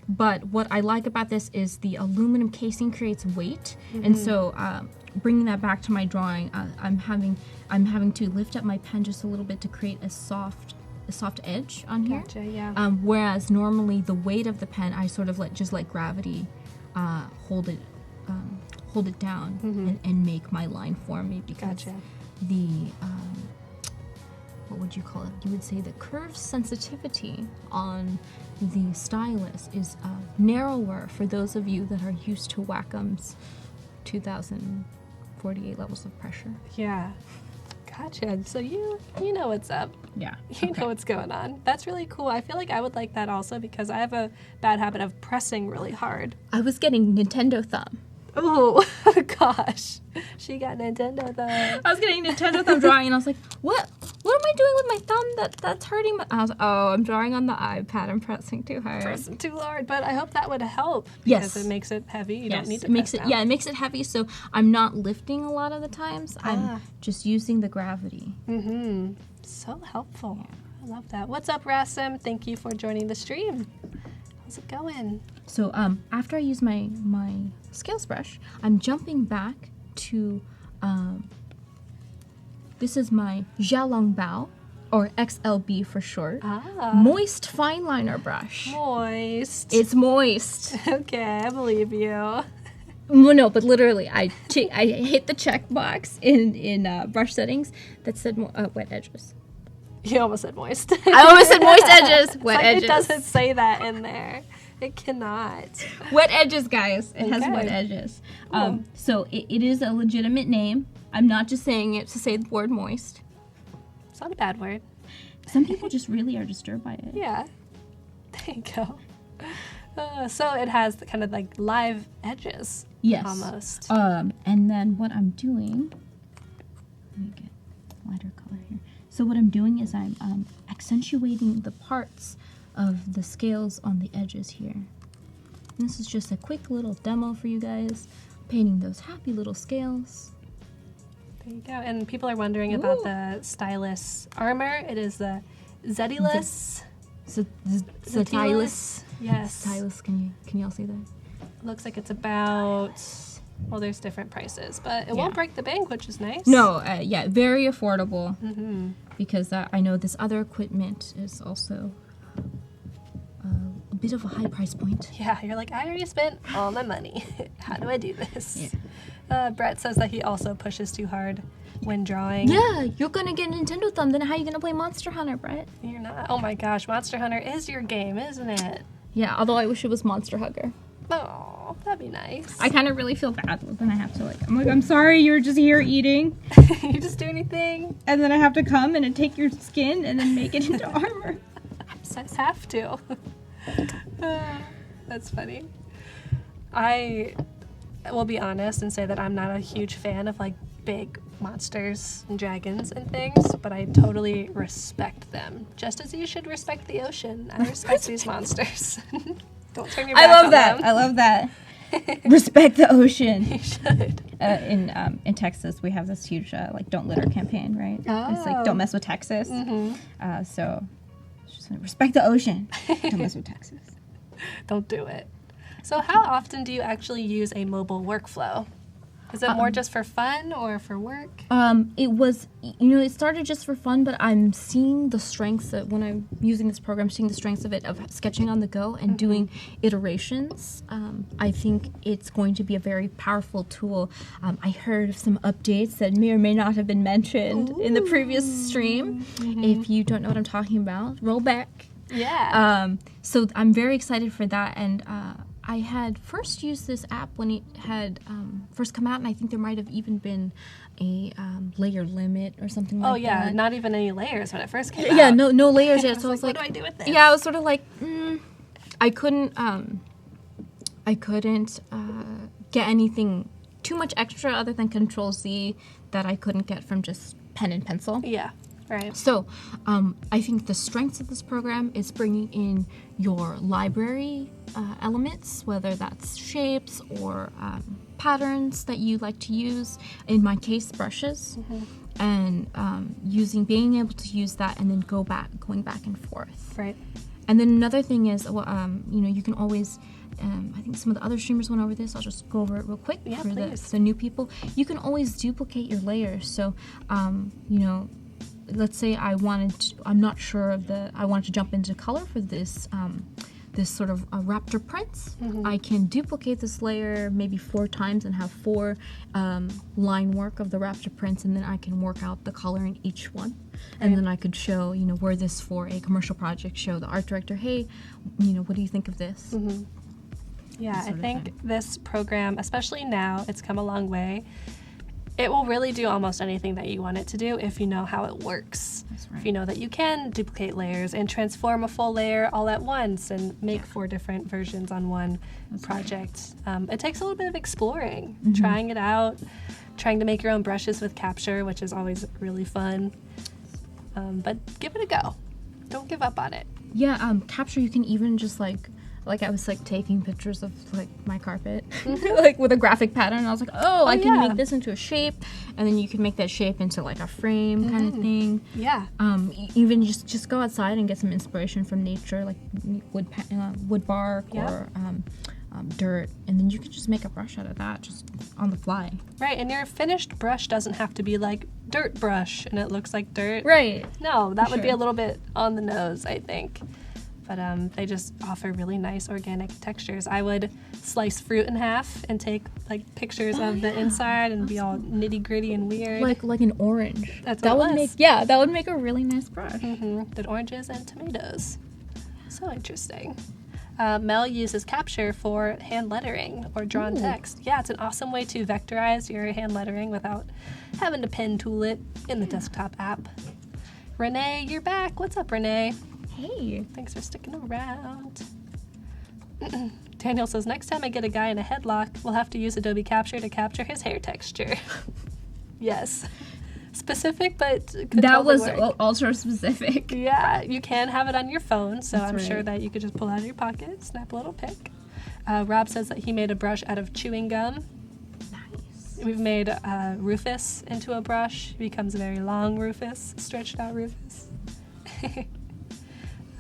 But what I like about this is the aluminum casing creates weight, and so bringing that back to my drawing, I'm having to lift up my pen just a little bit to create a soft edge on here. Gotcha. Yeah. Whereas normally the weight of the pen, I sort of let gravity hold it down and make my line for me, because the what would you call it? You would say the curve sensitivity on the stylus is narrower for those of you that are used to Wackham's 2048 levels of pressure. Yeah. Gotcha. So you know what's up. Yeah. You know what's going on. That's really cool. I feel like I would like that also, because I have a bad habit of pressing really hard. I was getting Nintendo thumb. Oh, gosh. She got Nintendo thumb. I was getting Nintendo thumb drawing, and I was like, what am I doing with my thumb that's hurting my... I was like, oh, I'm drawing on the iPad. I'm pressing too hard. Pressing too hard, but I hope that would help. Yes. Because it makes it heavy. You don't need to it makes press it down. Yeah, it makes it heavy, so I'm not lifting a lot of the times. I'm just using the gravity. So helpful. Yeah. I love that. What's up, Rasim? Thank you for joining the stream. How's it going? So after I use my scales brush, I'm jumping back to this is my Jialongbao, or XLB for short, moist fine liner brush. Moist. It's moist. Okay, I believe you. No, but literally, I hit the checkbox in brush settings that said wet edges. You almost said moist. I almost said moist edges. Wet edges. It doesn't say that in there. It cannot. Wet edges, guys. It has wet edges. So it is a legitimate name. I'm not just saying it to say the word moist. It's not a bad word. Some people just really are disturbed by it. Yeah. There you go. So it has the kind of like live edges. Yes. Almost. And then what I'm doing, let me get lighter color here. So what I'm doing is I'm accentuating the parts of the scales on the edges here. And this is just a quick little demo for you guys, painting those happy little scales. There you go. And people are wondering about the stylus armor. It is the Zedilus. Stylus. Yes. Stylus. Can y'all see that? Looks like it's about, well, there's different prices, but it won't break the bank, which is nice. No, yeah, very affordable. Mm-hmm. Because I know this other equipment is also a bit of a high price point. Yeah, you're like, I already spent all my money. How do I do this? Yeah. Brett says that he also pushes too hard when drawing. Yeah, you're gonna get Nintendo Thumb, then how are you gonna play Monster Hunter, Brett? You're not. Oh my gosh, Monster Hunter is your game, isn't it? Yeah, although I wish it was Monster Hugger. Oh, that'd be nice. I kind of really feel bad when I have to I'm sorry, you're just here eating. You just do anything. And then I have to come and take your skin and then make it into armor. I just have to. That's funny. I will be honest and say that I'm not a huge fan of like big monsters and dragons and things, but I totally respect them. Just as you should respect the ocean. I respect these monsters. Don't turn your back on them. I love that. Respect the ocean. You should. In Texas, we have this huge don't litter campaign, right? Oh. It's like don't mess with Texas. Mm-hmm. So just respect the ocean. Don't mess with Texas. Don't do it. So how often do you actually use a mobile workflow? Is it more just for fun or for work? It was, it started just for fun, but I'm seeing the strengths that when I'm using this program, seeing the strengths of it, of sketching on the go and doing iterations. I think it's going to be a very powerful tool. I heard of some updates that may or may not have been mentioned in the previous stream. If you don't know what I'm talking about, roll back. Yeah. So I'm very excited for that, and I had first used this app when it had first come out, and I think there might have even been a layer limit or something like that. Oh yeah, not even any layers when it first came out. Yeah, no layers yet. So I was like, what do I do with this? Yeah, I was sort of like, I couldn't get anything too much extra other than Control-Z that I couldn't get from just pen and pencil. Yeah. Right. So, I think the strengths of this program is bringing in your library elements, whether that's shapes or patterns that you like to use. In my case, brushes, and being able to use that and then going back and forth. Right. And then another thing is, you can always. I think some of the other streamers went over this. I'll just go over it real quick for the new people. You can always duplicate your layers. So, let's say I wanted to jump into color for this this sort of raptor prints. I can duplicate this layer maybe 4 times and have 4 line work of the raptor prints, and then I can work out the color in each one. And then I could show, were this for a commercial project, show the art director, hey, what do you think of this? Yeah, I think this program, especially now, it's come a long way. It will really do almost anything that you want it to do if you know how it works. That's right. If you know that you can duplicate layers and transform a full layer all at once and make 4 different versions on one project. Right. It takes a little bit of exploring, trying it out, trying to make your own brushes with Capture, which is always really fun. But give it a go. Don't give up on it. Yeah, Capture, you can even just I was taking pictures of my carpet with a graphic pattern, and I was like, I can make this into a shape, and then you can make that shape into a frame kind of thing. Yeah. Even just go outside and get some inspiration from nature, like wood bark or dirt, and then you can just make a brush out of that just on the fly. Right, and your finished brush doesn't have to be like dirt brush and it looks like dirt. Right. No, that would be a little bit on the nose, I think. But they just offer really nice organic textures. I would slice fruit in half and take like pictures of the inside and be all nitty gritty and weird. Like an orange. That's that what would it make was. that would make a really nice brush. Did oranges and tomatoes. So interesting. Mel uses Capture for hand lettering or drawn text. Yeah, it's an awesome way to vectorize your hand lettering without having to pen tool it in the desktop app. Renee, you're back. What's up, Renee? Hey. Thanks for sticking around. Daniel says, next time I get a guy in a headlock, we'll have to use Adobe Capture to capture his hair texture. Yes. Specific, but could That totally was work. ultra specific. Yeah, you can have it on your phone, so That's I'm sure right. that you could just pull it out of your pocket, snap a little pic. Rob says that he made a brush out of chewing gum. Nice. We've made Rufus into a brush. He becomes a very long Rufus, stretched out Rufus.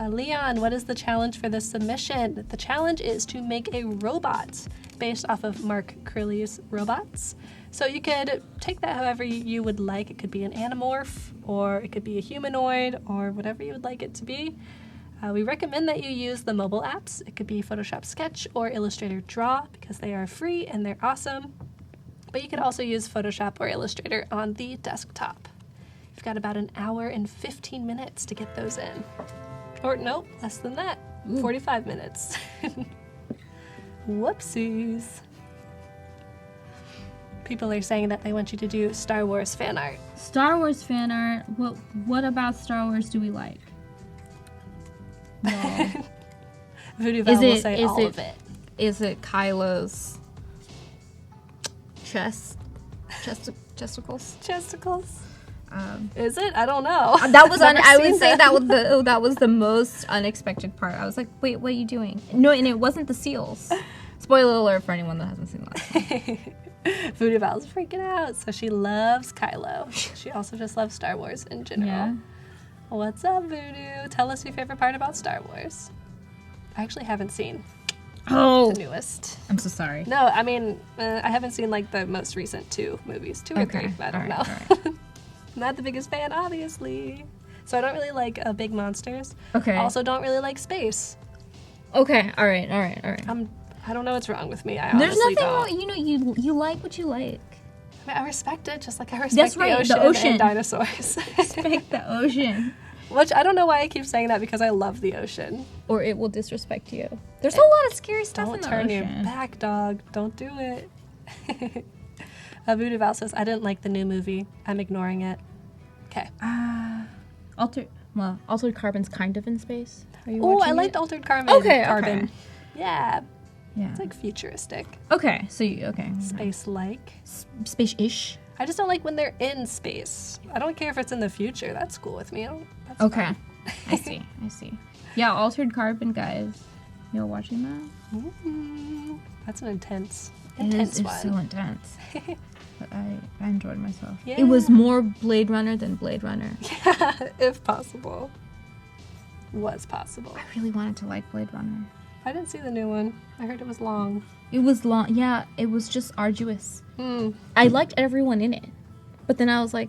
Leon, what is the challenge for this submission? The challenge is to make a robot based off of Mark Curley's robots. So you could take that however you would like. It could be an anamorph, or it could be a humanoid, or whatever you would like it to be. We recommend that you use the mobile apps. It could be Photoshop Sketch or Illustrator Draw because they are free and they're awesome. But you could also use Photoshop or Illustrator on the desktop. You've got about an hour and 15 minutes to get those in. Or nope, less than that. 45 minutes. Whoopsies. People are saying that they want you to do Star Wars fan art. Star Wars fan art. What about Star Wars do we like? No. Voodoo Val will say all of it. Is it Kylo's chesticles? Chesticles? Is it? I don't know. That was Never I would seen say them. that was the most unexpected part. I was like, wait, what are you doing? No, and it wasn't the seals. Spoiler alert for anyone that hasn't seen that. Voodoo Val's freaking out. So she loves Kylo. She also just loves Star Wars in general. Yeah. What's up, Voodoo? Tell us your favorite part about Star Wars. I actually haven't seen Oh, the newest. I'm so sorry. No, I mean, I haven't seen like the most recent 2 movies. 2 or 3. I don't know. All right. Not the biggest fan, obviously. So I don't really like big monsters. Okay. Also don't really like space. Okay. All right. I don't know what's wrong with me. I There's honestly nothing don't. wrong. You like what you like. I mean, I respect it just like I respect That's right, the ocean. and dinosaurs. Respect the ocean, Which I don't know why I keep saying that because I love the ocean. or it will disrespect you. There's a lot of scary stuff Don't in the turn ocean. your back, dog. Don't do it. Voodoo Val says, I didn't like the new movie. I'm ignoring it. Okay. Altered Carbon's kind of in space. Are you Oh, watching I it? liked Altered Carbon. Okay. Yeah. Yeah. It's like futuristic. Okay. So you Space-like. Space-ish. I just don't like when they're in space. I don't care if it's in the future. That's cool with me. That's Okay. fine. I see. Yeah, Altered Carbon, guys. You're watching that? Ooh, that's an intense It's one. so intense. But I enjoyed myself. Yeah. It was more Blade Runner than Blade Runner. Yeah, if possible. Was possible. I really wanted to like Blade Runner. I didn't see the new one. I heard it was long. It was long. Yeah, it was just arduous. Hmm. I liked everyone in it. But then I was like,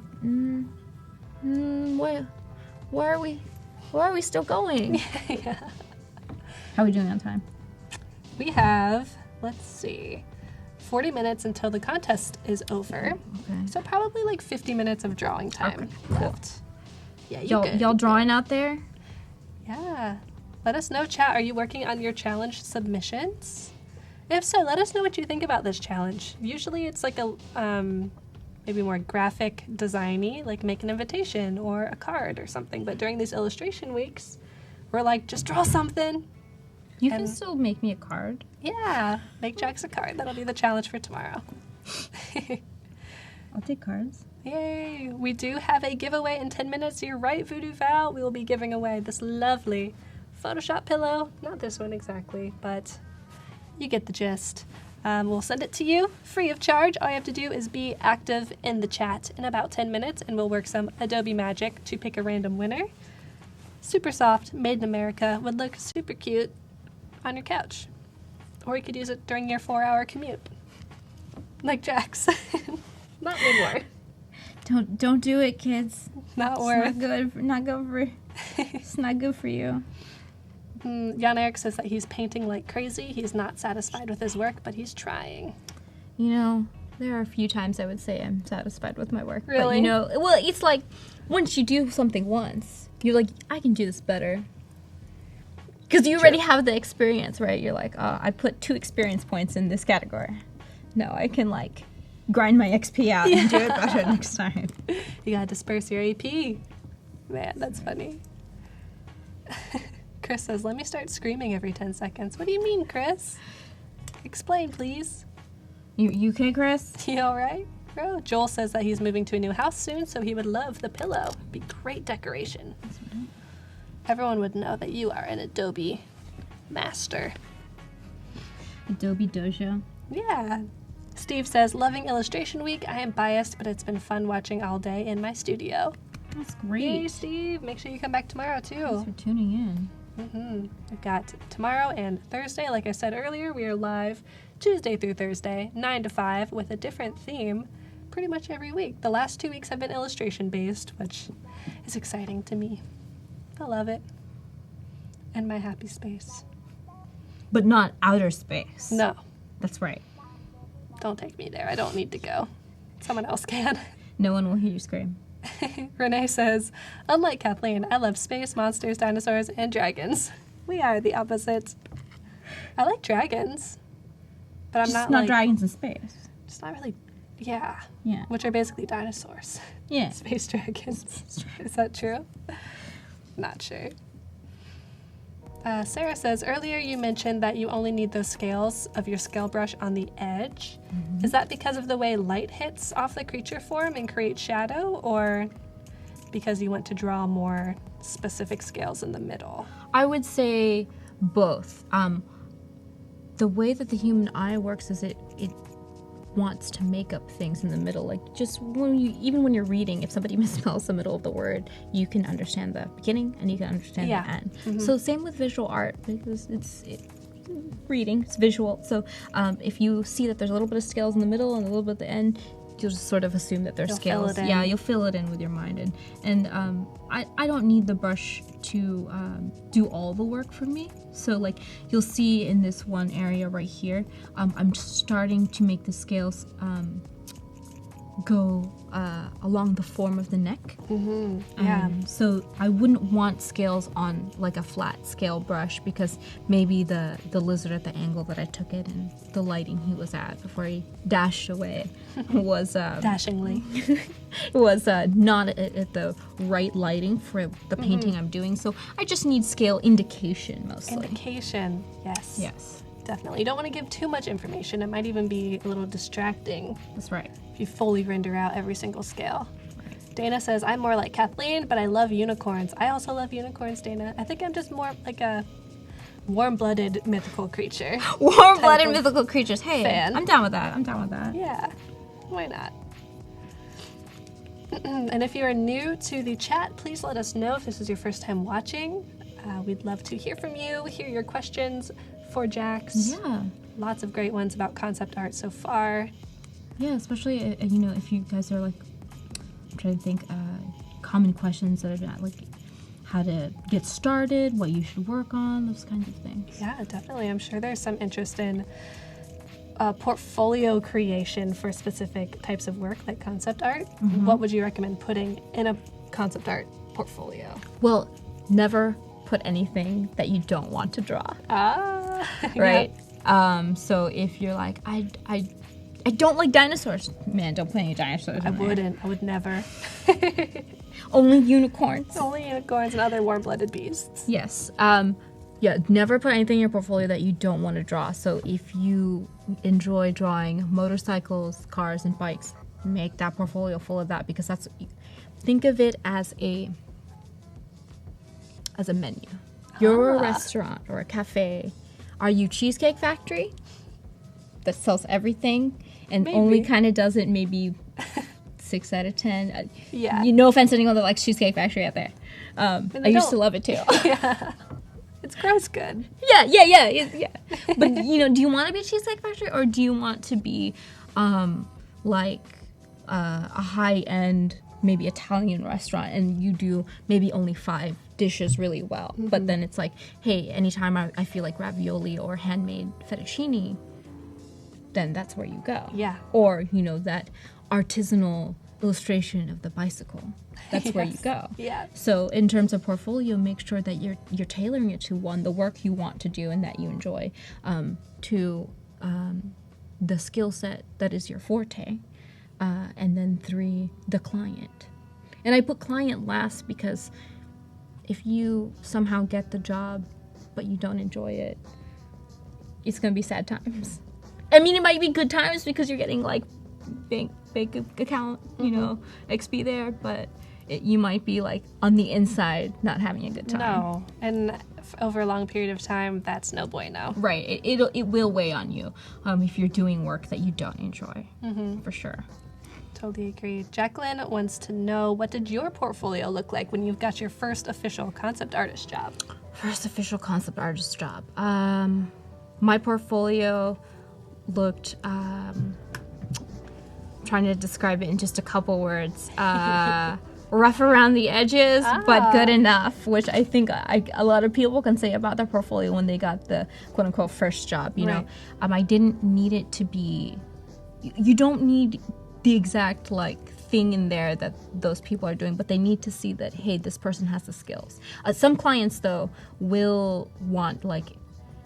where are we still going? Yeah. How are we doing on time? We have, let's see, 40 minutes until the contest is over. Okay. So probably like 50 minutes of drawing time Okay, cool. left. Yeah, you good. Y'all drawing out there? Yeah. Let us know, chat. Are you working on your challenge submissions? If so, let us know what you think about this challenge. Usually it's like a maybe more graphic designy, like make an invitation or a card or something. But during these illustration weeks, we're like, just draw something. You can And- still make me a card. Yeah, make Jax a card. That'll be the challenge for tomorrow. I'll take cards. Yay! We do have a giveaway in 10 minutes. You're right, Voodoo Val. We will be giving away this lovely Photoshop pillow. Not this one exactly, but you get the gist. We'll send it to you free of charge. All you have to do is be active in the chat in about 10 minutes, and we'll work some Adobe magic to pick a random winner. Super soft, made in America, would look super cute on your couch. Or you could use it during your 4-hour commute. Like Jax. Not anymore. Don't do it, kids. Not It's worth. not good. Not good for. It's not good for you. Jan Eric says that he's painting like crazy. He's not satisfied with his work, but he's trying. You know, there are a few times I would say I'm satisfied with my work. Really? But, you know, well, it's like once you do something once, you're like, I can do this better. Because you already have the experience, right? You're like, oh, I put 2 experience points in this category. No, I can, like, grind my XP out and do it better next time. You gotta disperse your AP. Man, that's funny. Chris says, let me start screaming every 10 seconds. What do you mean, Chris? Explain, please. You okay, Chris? You all right, bro? Joel says that he's moving to a new house soon, so he would love the pillow. Be great decoration. Everyone would know that you are an Adobe master. Adobe Dojo. Yeah. Steve says, loving Illustration Week. I am biased, but it's been fun watching all day in my studio. That's great. Yay, Steve. Make sure you come back tomorrow, too. Thanks for tuning in. We've got tomorrow and Thursday. Like I said earlier, we are live Tuesday through Thursday, 9 to 5, with a different theme pretty much every week. The last 2 weeks have been illustration-based, which is exciting to me. I love it. And my happy space. But not outer space. No. That's right. Don't take me there. I don't need to go. Someone else can. No one will hear you scream. Renee says, unlike Kathleen, I love space, monsters, dinosaurs, and dragons. We are the opposite. I like dragons. But I'm Just not like... dragons in space. Just not really... Yeah. Yeah. Which are basically dinosaurs. Yeah. Space dragons. Is that true? Not sure. Sarah says, earlier you mentioned that you only need those scales of your scale brush on the edge. Is that because of the way light hits off the creature form and creates shadow, or because you want to draw more specific scales in the middle? I would say both. The way that the human eye works is it wants to make up things in the middle. Like just even when you're reading, if somebody misspells the middle of the word, you can understand the beginning and you can understand the end. So same with visual art, because it's reading, it's visual. So if you see that there's a little bit of scales in the middle and a little bit at the end, you'll just sort of assume that there's scales. Yeah, you'll fill it in with your mind. And I don't need the brush to do all the work for me. So like you'll see in this one area right here, I'm starting to make the scales go along the form of the neck. So I wouldn't want scales on like a flat scale brush, because maybe the lizard at the angle that I took it and the lighting he was at before he dashed away was dashingly was not at the right lighting for the painting I'm doing. So I just need scale indication mostly. Indication, yes. Definitely. You don't want to give too much information. It might even be a little distracting. That's right. If you fully render out every single scale. Right. Dana says, I'm more like Kathleen, but I love unicorns. I also love unicorns, Dana. I think I'm just more like a warm-blooded mythical creature. Warm-blooded mythical creatures. Hey, fan. I'm down with that. Yeah. Why not? And if you are new to the chat, please let us know if this is your first time watching. We'd love to hear from you, hear your questions for Jax. Yeah. Lots of great ones about concept art so far. Yeah, especially, if you guys are like, I'm trying to think, common questions that are like how to get started, what you should work on, those kinds of things. Yeah, definitely. I'm sure there's some interest in portfolio creation for specific types of work, like concept art. What would you recommend putting in a concept art portfolio? Well, never put anything that you don't want to draw. Right? Yeah. So if you're like, I don't like dinosaurs. Man, don't put any dinosaurs in there. I would never. Only unicorns. Only unicorns and other warm-blooded beasts. Yes. Yeah, never put anything in your portfolio that you don't want to draw. So if you enjoy drawing motorcycles, cars, and bikes, make that portfolio full of that, because think of it as a menu. You're a restaurant or a cafe. Are you Cheesecake Factory that sells everything and only kind of does it maybe 6 out of 10? Yeah. No offense to anyone that likes Cheesecake Factory out there. I used to love it too. Yeah. It's gross good. Yeah. But, do you want to be Cheesecake Factory, or do you want to be like a high-end maybe Italian restaurant and you do maybe only 5 dishes really well. But then it's like, hey, anytime I feel like ravioli or handmade fettuccine, then that's where you go. Yeah. Or, that artisanal illustration of the bicycle. That's where you go. Yeah. So in terms of portfolio, make sure that you're tailoring it to, one, the work you want to do and that you enjoy, to the skill set that is your forte, and then 3, the client. And I put client last because if you somehow get the job but you don't enjoy it, it's going to be sad times. I mean, it might be good times because you're getting like bank account, XP there, but you might be like on the inside not having a good time. No, and over a long period of time, that's no bueno. Right, it will weigh on you if you're doing work that you don't enjoy, for sure. Totally agree. Jacqueline wants to know, what did your portfolio look like when you've got your first official concept artist job? First official concept artist job. My portfolio looked, trying to describe it in just a couple words, rough around the edges, but good enough, which I think a lot of people can say about their portfolio when they got the quote-unquote first job, you know. I didn't need it to be, you don't need the exact thing in there that those people are doing, but they need to see that, hey, this person has the skills. Some clients, though, will want,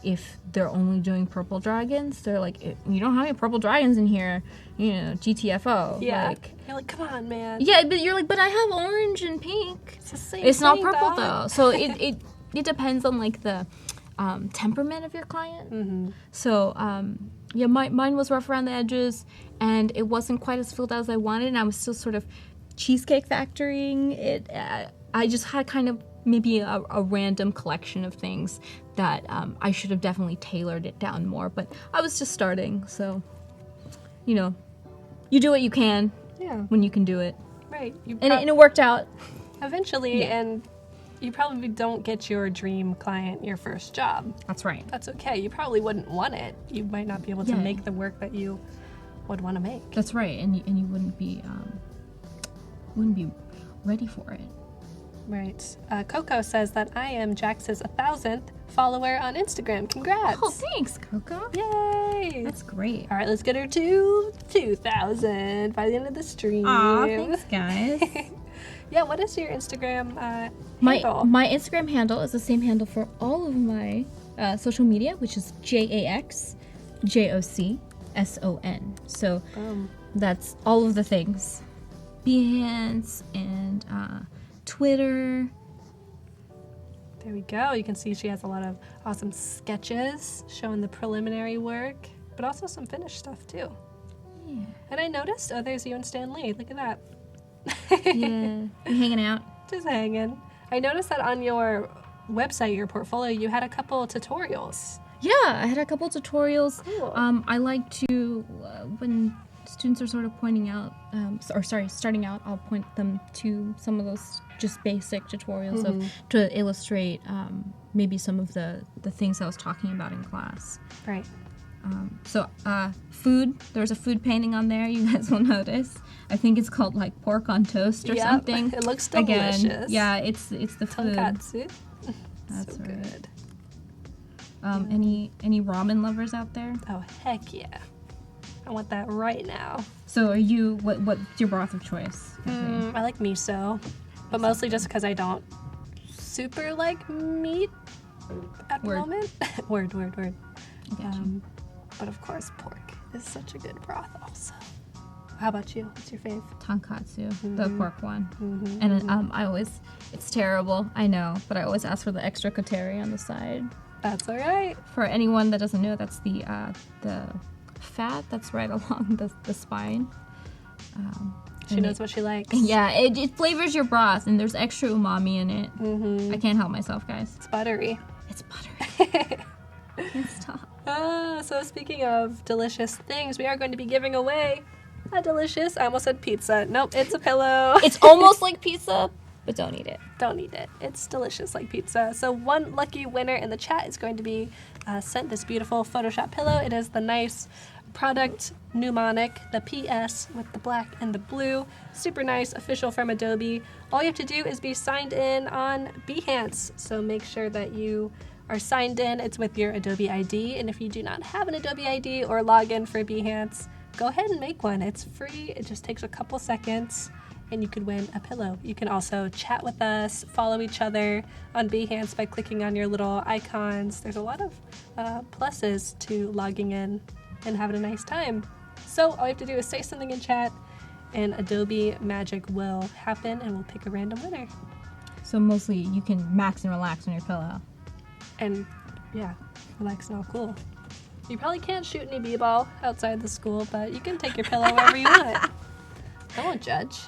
if they're only doing purple dragons, they're like, you don't have any purple dragons in here, GTFO. Yeah. You're like, come on, man. Yeah, but you're like, but I have orange and pink. It's the same It's not thing, purple, dog. though. So it depends on, the temperament of your client. So, mine was rough around the edges, and it wasn't quite as filled out as I wanted, and I was still sort of Cheesecake Factorying it. I just had kind of maybe a random collection of things that I should have definitely tailored it down more, but I was just starting, so, you do what you can when you can do it. Right. And it worked out. Eventually, and you probably don't get your dream client your first job. That's right. That's okay. You probably wouldn't want it. You might not be able to make the work that you would want to make. That's right, and you wouldn't be ready for it. Right. Coco says that I am Jax's 1,000th follower on Instagram. Congrats. Oh, thanks, Coco. Yay. That's great. All right, let's get her to 2,000 by the end of the stream. Aw, thanks, guys. Yeah, what is your Instagram handle? My Instagram handle is the same handle for all of my social media, which is JaxJocson. So that's all of the things. Behance and Twitter. There we go. You can see she has a lot of awesome sketches showing the preliminary work, but also some finished stuff too. Yeah. And I noticed, there's you and Stan Lee. Look at that. Yeah, you hanging out? Just hanging. I noticed that on your website, your portfolio, you had a couple tutorials. Yeah, I had a couple tutorials. Cool. I like to, when students are sort of starting out, I'll point them to some of those just basic tutorials to illustrate maybe some of the things I was talking about in class. Right. Food, there's a food painting on there, you guys will notice. I think it's called pork on toast or something. It looks delicious. Again, yeah, it's the food. Tonkatsu. That's so right. good. Any ramen lovers out there? Oh, heck yeah. I want that right now. So are you, what's your broth of choice? I like miso, but mostly just because I don't super like meat at the moment. Word. I get you. But of course, pork is such a good broth also. How about you? What's your fave? Tonkatsu, the pork one. And I always, it's terrible, I know, but I always ask for the extra koteri on the side. That's all right. For anyone that doesn't know, that's the fat that's right along the spine. She knows what she likes. Yeah, it flavors your broth, and there's extra umami in it. I can't help myself, guys. It's buttery. It's buttery. Can't stop. So speaking of delicious things, we are going to be giving away a delicious, I almost said pizza. Nope, it's a pillow. It's almost like pizza, but don't eat it. Don't eat it. It's delicious like pizza. So one lucky winner in the chat is going to be sent this beautiful Photoshop pillow. It is the nice product mnemonic, the PS with the black and the blue. Super nice, official from Adobe. All you have to do is be signed in on Behance. So make sure that you are signed in. It's with your Adobe ID. And if you do not have an Adobe ID or login for Behance, go ahead and make one. It's free. It just takes a couple seconds and you could win a pillow. You can also chat with us, follow each other on Behance by clicking on your little icons. There's a lot of pluses to logging in and having a nice time. So all you have to do is say something in chat and Adobe magic will happen and we'll pick a random winner. So mostly you can max and relax on your pillow. And yeah, relax and all cool. You probably can't shoot any b-ball outside the school, but you can take your pillow wherever you want. I won't judge.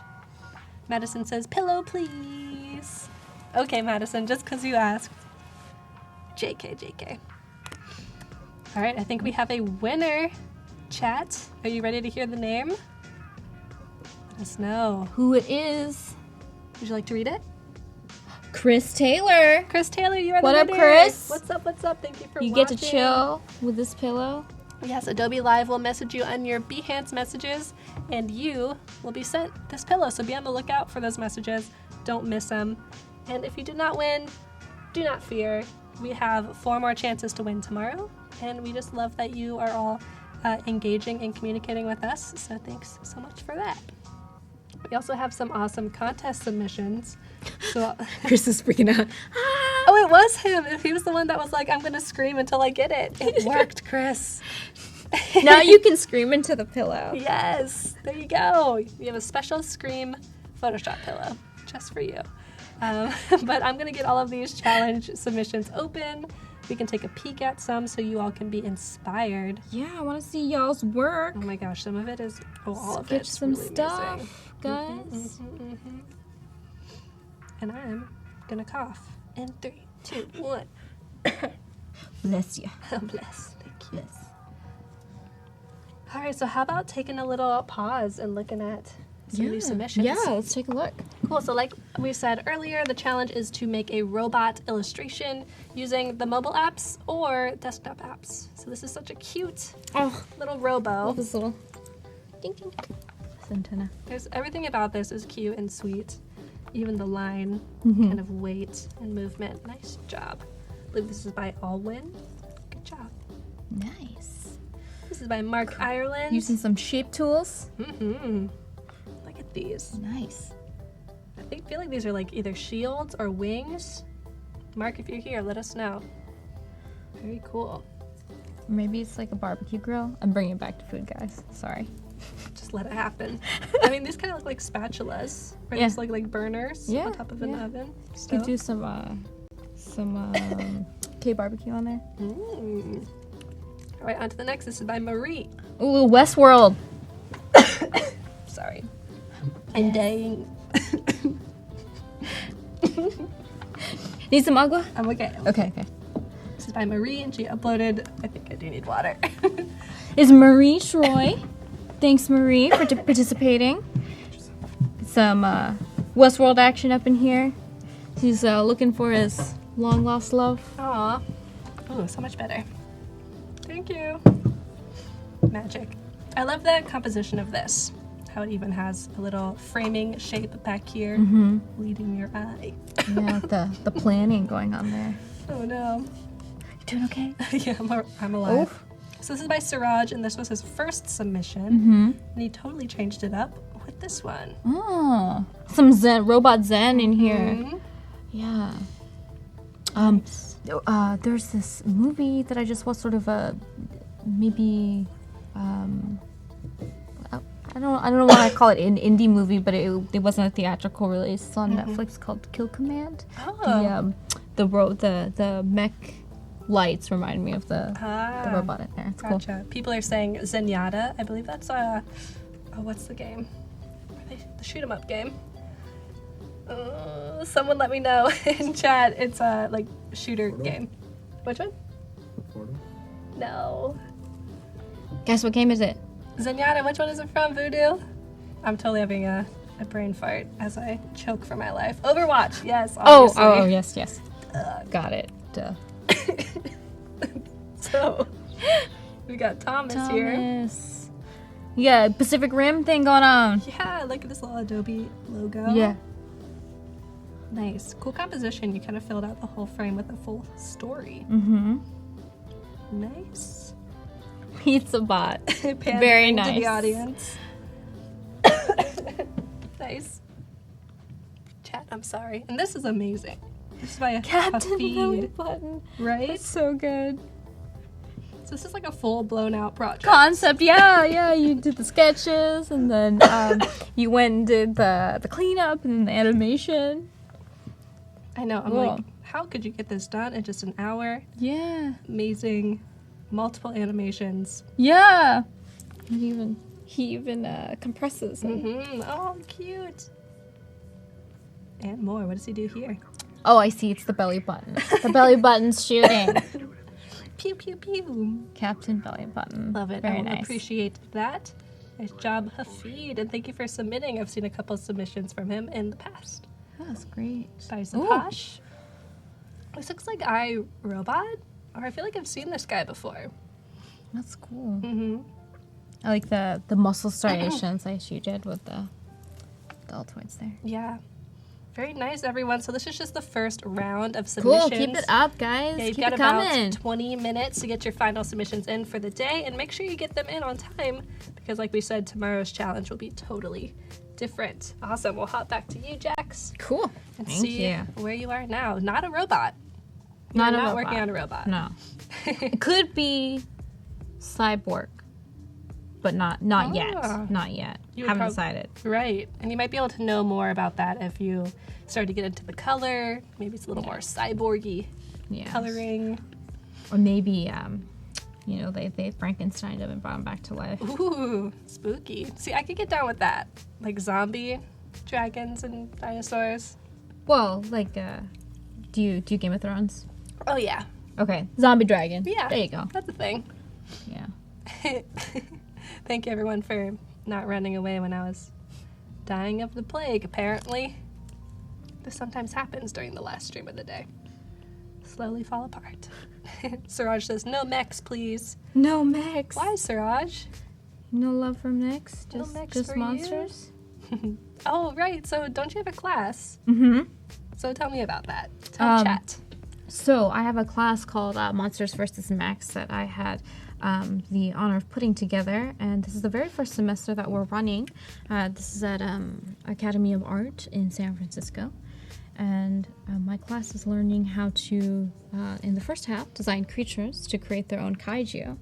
Madison says, pillow please. Okay, Madison, just because you asked. JK. All right, I think we have a winner. Chat, are you ready to hear the name? Let us know. Who it is? Would you like to read it? Chris Taylor. Chris Taylor, you are What the up, winner. Chris? What's up? Thank you for You watching. get to chill with this pillow. Yes, Adobe Live will message you on your Behance messages, and you will be sent this pillow. So be on the lookout for those messages. Don't miss them. And if you did not win, do not fear. We have 4 more chances to win tomorrow, and we just love that you are all engaging and communicating with us. So thanks so much for that. We also have some awesome contest submissions. So Chris is freaking out. oh, it was him. He was the one that was like, I'm going to scream until I get it. It worked, Chris. Now you can scream into the pillow. Yes, there you go. We have a special Scream Photoshop pillow just for you. But I'm going to get all of these challenge submissions open. We can take a peek at some so you all can be inspired. Yeah, I want to see y'all's work. Oh my gosh, some of it is, all of Sketch it's some really stuff, amazing. guys. And I'm going to cough in 3, 2, 1. Bless you. Bless. Thank you. Bless. All right, so how about taking a little pause and looking at some of these submissions? Yeah, let's take a look. Cool, so like we said earlier, the challenge is to make a robot illustration using the mobile apps or desktop apps. So this is such a cute little robo. Love this little ding ding. This antenna. There's everything about this is cute and sweet. Even the line kind of weight and movement. Nice job. I believe this is by Allwin. Good job. Nice. This is by Mark Ireland. Using some shape tools. Look at these. Nice. I feel like these are like either shields or wings. Mark, if you're here, let us know. Very cool. Maybe it's like a barbecue grill. I'm bringing it back to food, guys. Sorry. Just let it happen. I mean, these kind of look like spatulas, or Yeah. just like burners on top of an oven. You could do some K-barbecue on there. All right, on to the next. This is by Marie. Ooh, Westworld. Sorry. I'm dying. Need some agua? I'm okay. Okay. This is by Marie, and she uploaded, I think I do need water. Is Marie Shroy. Thanks, Marie, for participating. Some Westworld action up in here. He's looking for his long-lost love. Aw. Ooh, so much better. Thank you. Magic. I love the composition of this. How it even has a little framing shape back here, leading your eye. Yeah, the planning going on there. Oh no. You doing okay? Yeah, I'm alive. Oh. So this is by Siraj, and this was his first submission. And he totally changed it up with this one. Oh, some robot Zen in here. Yeah. There's this movie that I just watched, sort of a maybe. I don't know why I call it an indie movie, but it wasn't a theatrical release. It's on Netflix called Kill Command. Oh. The mech lights remind me of the robot in there. It's cool. People are saying Zenyatta. I believe that's what's the game? The shoot 'em up game. Someone let me know in chat. It's a like shooter game. Which one? No. Guess what game is it? Zenyatta, which one is it from, Voodoo? I'm totally having a brain fart as I choke for my life. Overwatch, yes, obviously. Oh, yes. Got it. Duh. So, We got Thomas here. Yeah, Pacific Rim thing going on. Yeah, look at this little Adobe logo. Yeah. Nice. Cool composition. You kind of filled out the whole frame with a full story. Mm-hmm. Nice. Pizza bot. Pandering Very nice. to the audience. Nice. Chat, I'm sorry. And this is amazing. This is by a Captain feed, Belly Button. right? That's so good. So this is like a full blown out project. Concept, yeah. You did the sketches, and then you went and did the cleanup and then the animation. I know. I'm Cool. like, how could you get this done in just an hour? Yeah. Amazing. Multiple animations. Yeah. He even compresses. Mm-hmm. Oh, cute. And more. What does he do here? Oh, I see. It's the belly button. The belly button's shooting. Pew, pew, pew. Captain Belly Button. Love it. Very I nice. appreciate that. Nice job, Hafid. And thank you for submitting. I've seen a couple submissions from him in the past. That's great. By Zapash. This looks like iRobot. Or I feel like I've seen this guy before. That's cool. Mm-hmm. I like the muscle striations like you did with the deltoids there. Yeah. Very nice, everyone. So this is just the first round of submissions. Cool. Keep it up, guys. Yeah, you've Keep got it about coming. 20 minutes to get your final submissions in for the day, and make sure you get them in on time because, like we said, tomorrow's challenge will be totally different. Awesome. We'll hop back to you, Jax, Cool. and Thank see you. where you are now. Not a robot. Not You're a not robot. working on a robot. No. It could be cyborg, but not Ah. yet. Not yet. You would Haven't prob- decided. Right. And you might be able to know more about that if you start to get into the color. Maybe it's a little more cyborgy Yeah. coloring. Or maybe, they Frankensteined him and brought him back to life. Ooh, spooky. See, I could get down with that. Like zombie dragons and dinosaurs. Well, like, do you Game of Thrones? Oh, yeah. Okay, zombie dragon. Yeah. There you go. That's a thing. Yeah. Thank you, everyone, for not running away when I was dying of the plague, apparently. This sometimes happens during the last stream of the day. Slowly fall apart. Siraj says, no mechs, please. No Mechs. Why, Siraj? No love for Mechs? No Just, Mechs just for you? monsters? Oh, right. So don't you have a class? Mm-hmm. So tell me about that. Tell chat. So I have a class called Monsters vs. Mechs that I had the honor of putting together, and this is the very first semester that we're running. This is at Academy of Art in San Francisco, and my class is learning how to, in the first half, design creatures to create their own kaiju,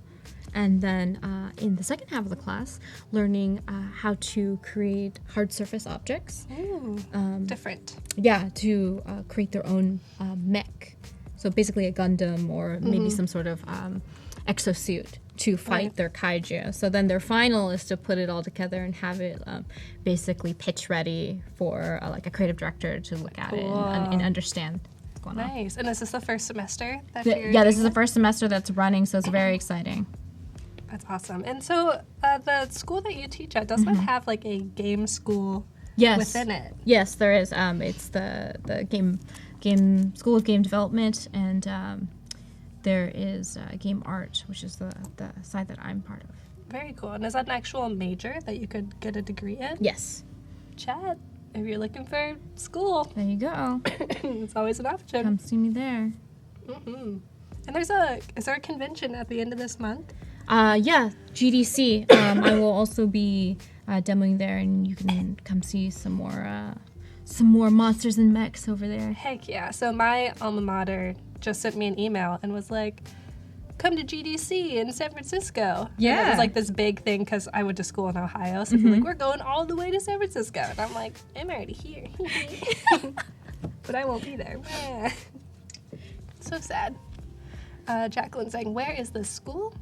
and then in the second half of the class, learning how to create hard surface objects. Ooh, different. Yeah, to create their own mech. So basically a Gundam or maybe some sort of exosuit to fight their kaiju. So then their final is to put it all together and have it basically pitch ready for like a creative director to look at it and understand what's going on. Nice. And is this the first semester that Yeah, you're this doing is the first semester that's running, so it's very exciting. That's awesome. And so the school that you teach at, does that have like a game school within it? Yes, there is. It's the game School of Game Development, and there is game art, which is the side that I'm part of. Very cool. And is that an actual major that you could get a degree in? Yes. Chat, if you're looking for school, There you go. it's always an option. Come see me there. Mm-hmm. And is there a convention at the end of this month? Yeah, GDC. I will also be demoing there, and you can come see some more monsters and mechs over there. Heck yeah. So my alma mater just sent me an email and was like, come to GDC in San Francisco. Yeah. And it was like this big thing because I went to school in Ohio. So they're like, we're going all the way to San Francisco. And I'm like, I'm already here. But I won't be there. So sad. Jacqueline saying, where is the school?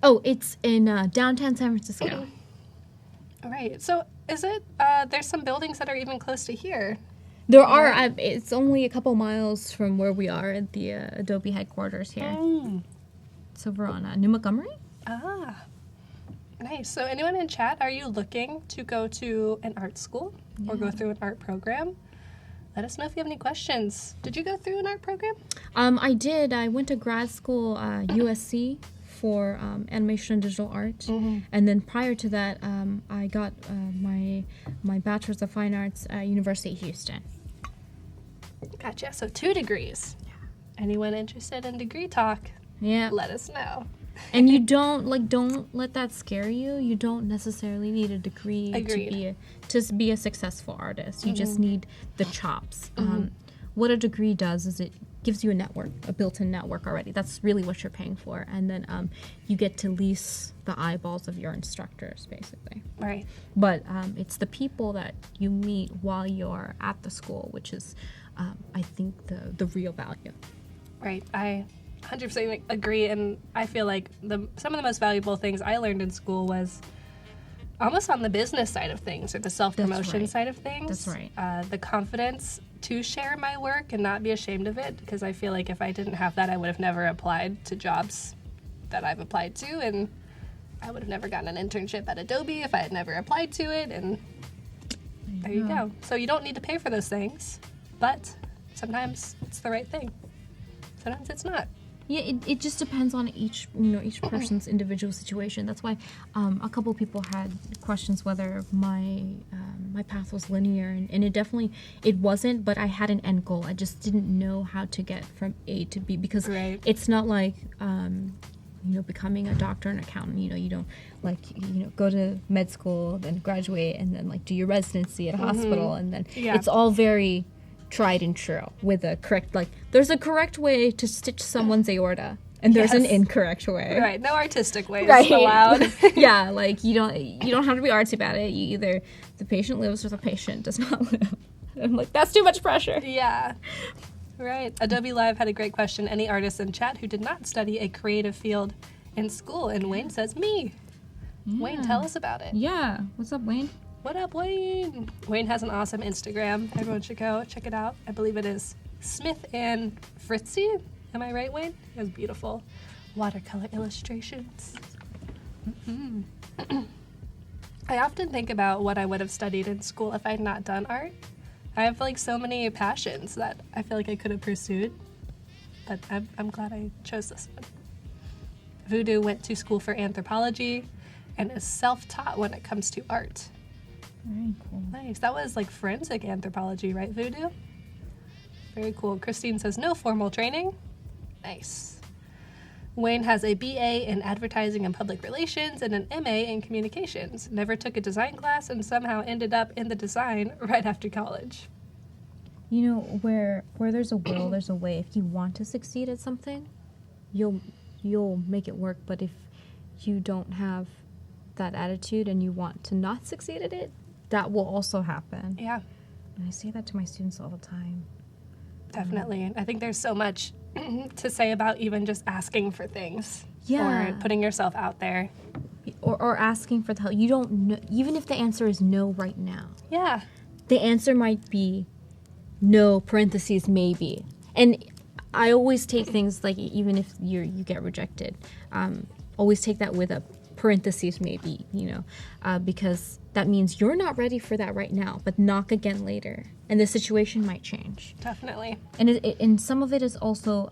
Oh, it's in downtown San Francisco. All right. So is it, there's some buildings that are even close to here. There are. It's only a couple miles from where we are at the Adobe headquarters here. So we're on New Montgomery. Ah, nice. So anyone in chat, are you looking to go to an art school or go through an art program? Let us know if you have any questions. Did you go through an art program? I did. I went to grad school, USC, for animation and digital art, and then prior to that, I got my bachelor's of fine arts at University of Houston. Gotcha. So 2 degrees. Anyone interested in degree talk? Yeah. Let us know. And you don't let that scare you. You don't necessarily need a degree to be a successful artist. You just need the chops. What a degree does is it gives you a network, a built-in network already. That's really what you're paying for. And then you get to lease the eyeballs of your instructors, basically. Right. But it's the people that you meet while you're at the school, which is, I think, the real value. Right. I 100% agree, and I feel like some of the most valuable things I learned in school was almost on the business side of things or the self-promotion side of things. That's right. The confidence to share my work and not be ashamed of it, because I feel like if I didn't have that, I would have never applied to jobs that I've applied to, and I would have never gotten an internship at Adobe if I had never applied to it, and there you go. So you don't need to pay for those things, but sometimes it's the right thing. Sometimes it's not. Yeah, it just depends on each person's individual situation. That's why a couple people had questions whether my path was linear, and it wasn't. But I had an end goal. I just didn't know how to get from A to B, because it's not like becoming a doctor and accountant. You don't go to med school, then graduate, and then do your residency at a hospital, and then it's all very tried and true with a correct, there's a correct way to stitch someone's aorta, and there's an incorrect way. Right, no artistic ways allowed. Yeah, you don't have to be artsy about it. You either the patient lives or the patient does not live. I'm like, that's too much pressure. Yeah. Right. Adobe Live had a great question. Any artists in chat who did not study a creative field in school? And Wayne says, me. Yeah. Wayne, tell us about it. Yeah. What's up, Wayne? What up, Wayne? Wayne has an awesome Instagram. Everyone should go check it out. I believe it is Smith and Fritzy. Am I right, Wayne? He has beautiful watercolor illustrations. I often think about what I would have studied in school if I had not done art. I have so many passions that I feel like I could have pursued, but I'm glad I chose this one. Voodoo went to school for anthropology and is self-taught when it comes to art. Very cool. Nice. That was forensic anthropology, right, Voodoo? Very cool. Christine says, no formal training. Nice. Wayne has a BA in advertising and public relations and an MA in communications. Never took a design class and somehow ended up in the design right after college. Where there's a will, there's a way. If you want to succeed at something, you'll make it work. But if you don't have that attitude and you want to not succeed at it, that will also happen. Yeah. And I say that to my students all the time. Definitely. I think there's so much to say about even just asking for things. Yeah. Or putting yourself out there. Or asking for the help. You don't know, even if the answer is no right now. Yeah. The answer might be no, parentheses, maybe. And I always take things even if you get rejected, always take that with a parentheses, maybe, because that means you're not ready for that right now, but knock again later, and the situation might change. Definitely. And and some of it is also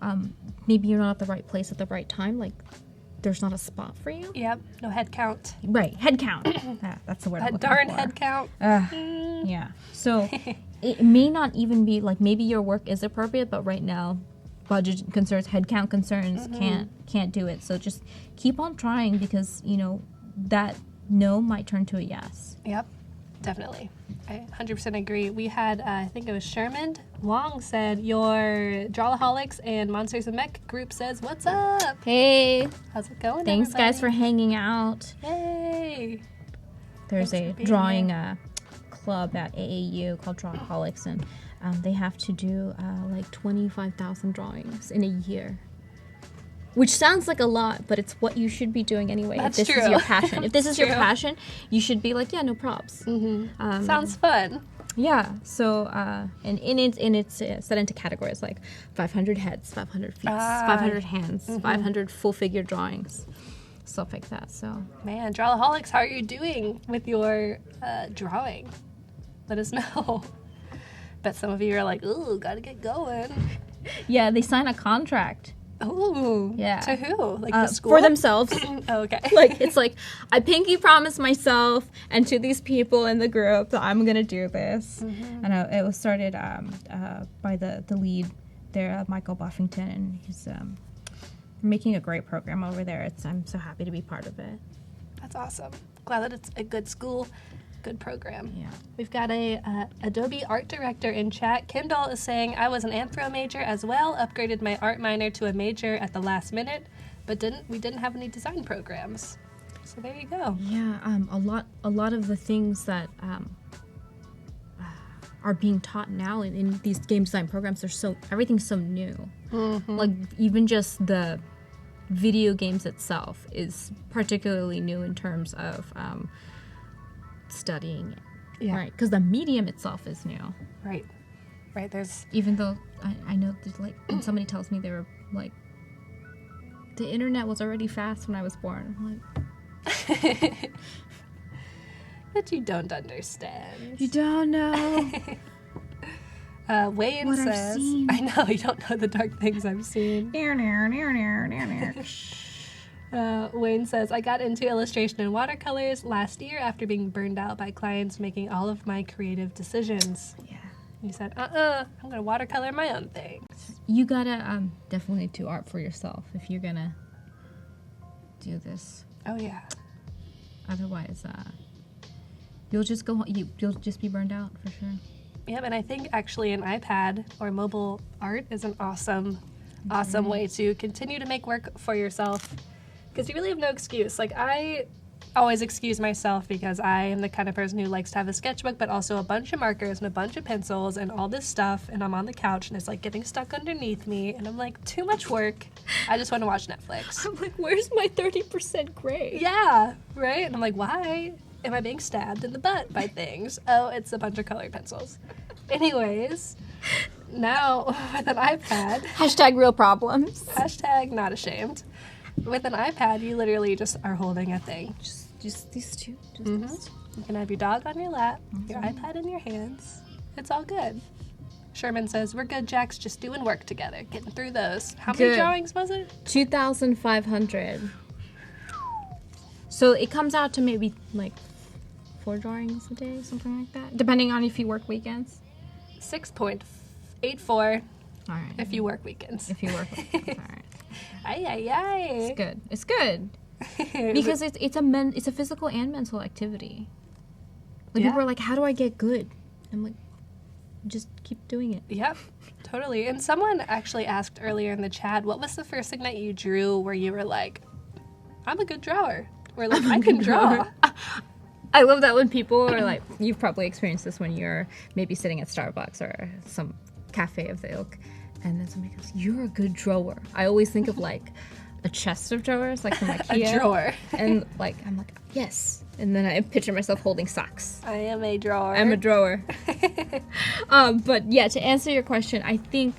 maybe you're not at the right place at the right time. There's not a spot for you. Yep. No head count. Right. Head count. That's the word. That darn head count. Yeah. So it may not even be maybe your work is appropriate, but right now, budget concerns, headcount concerns can't do it. So just keep on trying, because that no might turn to a yes. Yep, definitely. I 100% agree. We had, I think it was Sherman Wong said, your Drawaholics and Monsters and Mech group says, what's up? Hey. How's it going, Thanks, everybody? guys, for hanging out. Yay. There's a drawing club at AAU called Drawaholics, and they have to do 25,000 drawings in a year. Which sounds like a lot, but it's what you should be doing anyway. That's if this true. is your passion. If this is True. your passion, you should be no props. Mm-hmm. Sounds fun. Yeah. So, and it's set into categories 500 heads, 500 feet, 500 hands, 500 full figure drawings, stuff like that. So. Man, Drawaholics, how are you doing with your drawing? Let us know. Bet some of you are ooh, gotta get going. Yeah, they sign a contract. Oh, Yeah. To who? Like the school? For themselves. Oh, okay. Like, it's like, I pinky promised myself and to these people in the group that I'm going to do this. And it was started by the lead there, Michael Buffington, and he's making a great program over there. I'm so happy to be part of it. That's awesome. Glad that it's a good school, good program. Yeah. We've got a Adobe art director in chat. Kendall is saying, I was an anthro major as well, upgraded my art minor to a major at the last minute, but we didn't have any design programs. So there you go. Yeah, a lot of the things that are being taught now in these game design programs everything's so new. Like even just the video games itself is particularly new in terms of studying it. Yeah. Right, because the medium itself is new. Right. There's Even though I know that, like, when somebody tells me they were like, the internet was already fast when I was born, I'm like, but you don't understand. you don't know. Wayne What I've says, seen. I know, you don't know the dark things I've seen. Wayne says, I got into illustration and watercolors last year after being burned out by clients making all of my creative decisions. Yeah. He said, I'm going to watercolor my own things. You gotta definitely do art for yourself if you're gonna do this. Oh, yeah. Otherwise, you'll just you'll just be burned out for sure. Yep, and I think actually an iPad or mobile art is an awesome way to continue to make work for yourself, because you really have no excuse. Like, I always excuse myself because I am the kind of person who likes to have a sketchbook, but also a bunch of markers and a bunch of pencils and all this stuff, and I'm on the couch and it's like getting stuck underneath me, and I'm like, too much work. I just want to watch Netflix. I'm like, where's my 30% grade? Yeah, right? And I'm like, why am I being stabbed in the butt by things? Oh, it's a bunch of colored pencils. Anyways, now with an iPad, Hashtag real problems. hashtag not ashamed. With an iPad, you literally just are holding a thing. Just these two. You can have your dog on your lap, your iPad in your hands. It's all good. Sherman says, we're good, Jax, just doing work together, getting through those. How many Good. drawings was it? 2,500. So it comes out to maybe like 4 drawings a day, something like that, depending on if you work weekends. 6.84 All right. if you work weekends. If you work weekends, all right. Ay. It's good because it's a physical and mental activity. Like, Yeah. people are like, how do I get good? I'm like, just keep doing it. Yep, totally. And someone actually asked earlier in the chat, what was the first thing that you drew where you were like, I'm a good drawer? Or like, I can draw. I love that when people are like, you've probably experienced this when you're maybe sitting at Starbucks or some cafe of the ilk, and then somebody goes, you're a good drawer. I always think of like a chest of drawers, like from IKEA. A drawer. And like, I'm like, yes. And then I picture myself holding socks. I am a drawer. I'm a drawer. But yeah, to answer your question, I think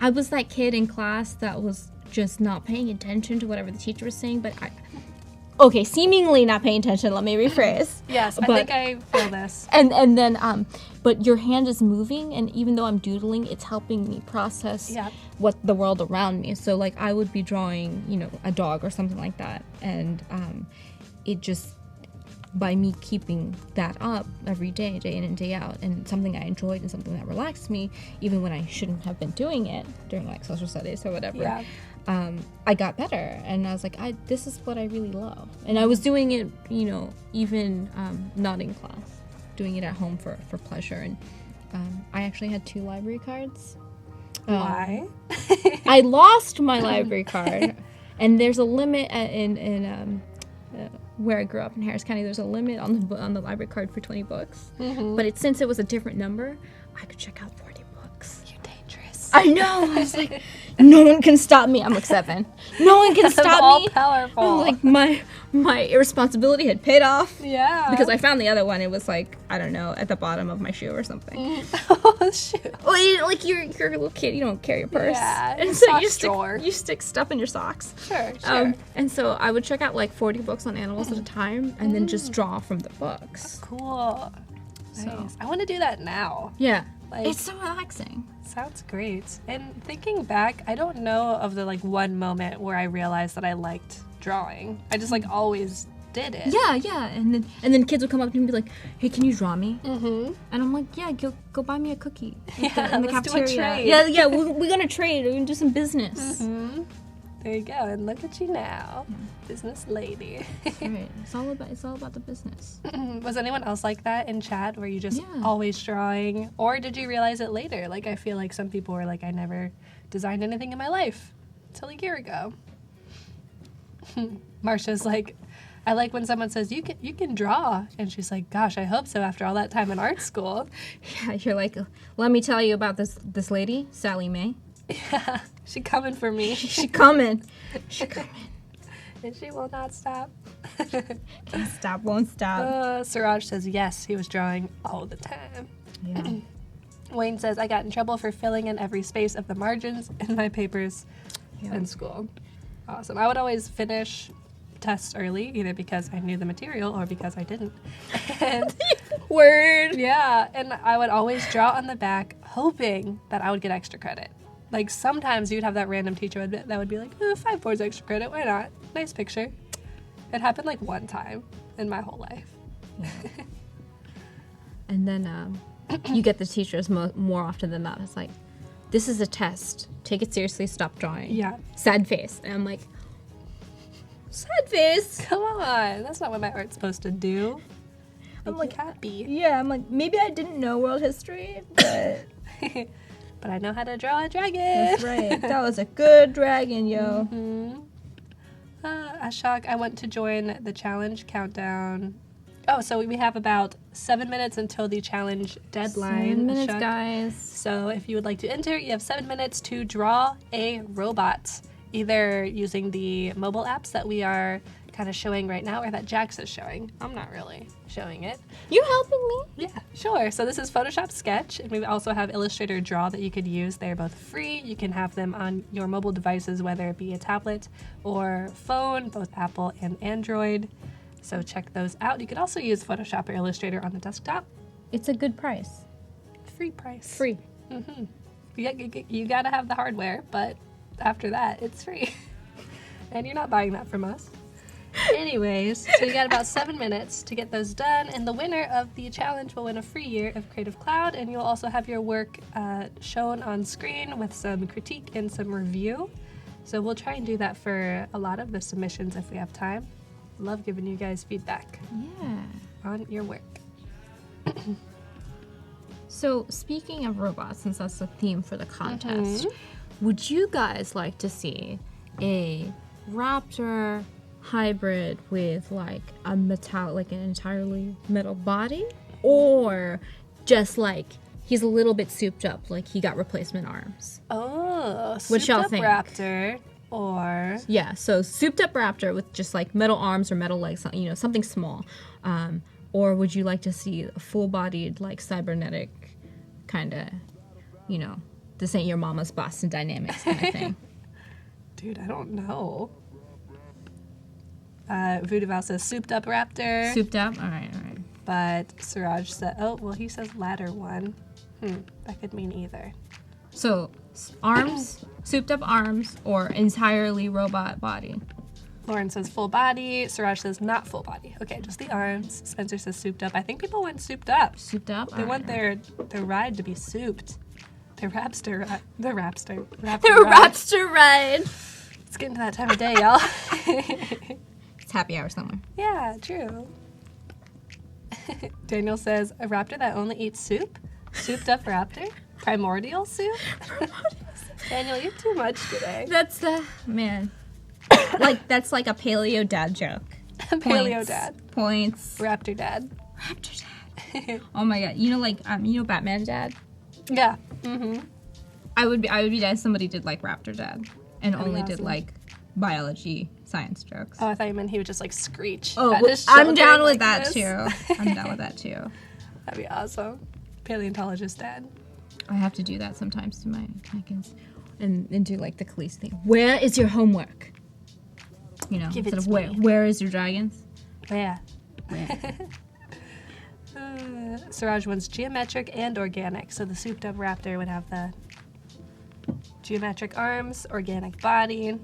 I was that kid in class that was just not paying attention to whatever the teacher was saying, but okay, seemingly not paying attention, let me rephrase. Yes, I But- think I feel this. And then, but your hand is moving, and even though I'm doodling, it's helping me process Yeah. what the world around me. So like, I would be drawing, a dog or something like that, and it just, by me keeping that up every day, day in and day out, and something I enjoyed and something that relaxed me, even when I shouldn't have been doing it during like social studies or whatever. Yeah. I got better, and I was like, this is what I really love. And I was doing it, even not in class, doing it at home for pleasure. And I actually had 2 library cards. Why? I lost my library card, and there's a limit in where I grew up in Harris County. There's a limit on the library card for 20 books, but since it was a different number, I could check out 40 books. You're dangerous. I know. I was like, no one can stop me. I'm like 7. No one can stop all me. powerful. I'm like, my irresponsibility had paid off. Yeah. Because I found the other one. It was like, I don't know, at the bottom of my shoe or something. Oh, shoot. Well, you're a little kid. You don't carry a purse. Yeah, And it's so not you drawer. stick stuff in your socks. Sure. And so I would check out like 40 books on animals at a time, and then just draw from the books. Cool. So Nice. I want to do that now. Yeah. Like, It's so relaxing. sounds great. And thinking back, I don't know of the like one moment where I realized that I liked drawing. I just like always did it. Yeah. And then kids would come up to me and be like, "Hey, can you draw me?" Mm-hmm. And I'm like, "Yeah, go buy me a cookie." Yeah, in the let's do a cafeteria. trade. Yeah. We're gonna trade. We're gonna do some business. Mm-hmm. There you go. And look at you now, business lady. Right. It's all about the business. Was anyone else like that in chat where you just Yeah. always drawing? Or did you realize it later? Like, I feel like some people were like, I never designed anything in my life until a year ago. Marsha's like, I like when someone says, you can draw. And she's like, gosh, I hope so after all that time in art school. Yeah, you're like, let me tell you about this lady, Sally Mae. Yeah, she coming for me. She coming. And she will not stop. Can't stop, won't stop. Suraj says, yes, he was drawing all the time. Yeah. Wayne says, I got in trouble for filling in every space of the margins in my papers in school. Awesome. I would always finish tests early, either because I knew the material or because I didn't. And Word. yeah, and I would always draw on the back, hoping that I would get extra credit. Like, sometimes you'd have that random teacher that would be like, 5 boards extra credit, why not? Nice picture. It happened like one time in my whole life. Yeah. And then you get the teachers more often than not. It's like, this is a test. Take it seriously. Stop drawing. Yeah. Sad face. And I'm like, sad face. Come on, that's not what my art's supposed to do. I'm like, happy. yeah. I'm like, maybe I didn't know world history, but But I know how to draw a dragon. that's right. That was a good dragon, yo. Mm-hmm. Ashok, I want to join the challenge countdown. Oh, so we have about 7 minutes until the challenge deadline. 7 minutes, Ashok. guys. So if you would like to enter, you have 7 minutes to draw a robot, either using the mobile apps that we are kind of showing right now or that Jax is showing. I'm not really showing it. You helping me? Yeah, sure. So this is Photoshop Sketch, and we also have Illustrator Draw that you could use. They're both free. You can have them on your mobile devices, whether it be a tablet or phone, both Apple and Android. So check those out. You could also use Photoshop or Illustrator on the desktop. It's a good price. Free price. Free. Mm-hmm. You gotta have the hardware, but after that, it's free. And you're not buying that from us. Anyways, so you got about 7 minutes to get those done, and the winner of the challenge will win a free year of Creative Cloud, and you'll also have your work shown on screen with some critique and some review. So we'll try and do that for a lot of the submissions if we have time. Love giving you guys feedback Yeah. on your work. So, speaking of robots, since that's the theme for the contest, would you guys like to see a raptor hybrid with like a metal, like an entirely metal body, or just like he's a little bit souped up, like he got replacement arms? Oh, What y'all souped up think? raptor, or Yeah, so souped up raptor with just like metal arms or metal legs, you know, something small. Or would you like to see a full-bodied, like cybernetic kind of, you know, this ain't your mama's Boston Dynamics kind of thing? dude, I don't know. Voodoo Val says souped up raptor. Souped up? All right. But Suraj said, oh, well, he says latter one. That could mean either. So, arms, souped up arms, or entirely robot body? Lauren says full body. Suraj says not full body. Okay, just the arms. Spencer says souped up. I think people went souped up. Souped up? They All want right. their ride to be souped. The raptor ride. The raptor ride! It's getting to that time of day, y'all. It's happy hour somewhere. Yeah, true. Daniel says, a raptor that only eats soup? Souped up raptor? Primordial soup? Daniel, you're too much today. That's the, man. Like, that's like a paleo dad joke. Paleo Points. dad. Points. Raptor dad. Raptor dad. Oh my god. You know, like, you know Batman dad? Yeah. Mm-hmm. I would be down if somebody did like Raptor Dad and That'd be only did awesome. like biology science jokes. Oh, I thought you meant he would just like screech. Oh, at well, his I'm children down with like that this. too. I'm down with that too. That'd be awesome. Paleontologist dad. I have to do that sometimes to my kids and do like the Khalees thing. Where is your homework? You know, Give it instead of to me. where is your dragons? Yeah. Where? Siraj wants geometric and organic. So the souped up raptor would have the geometric arms, organic body.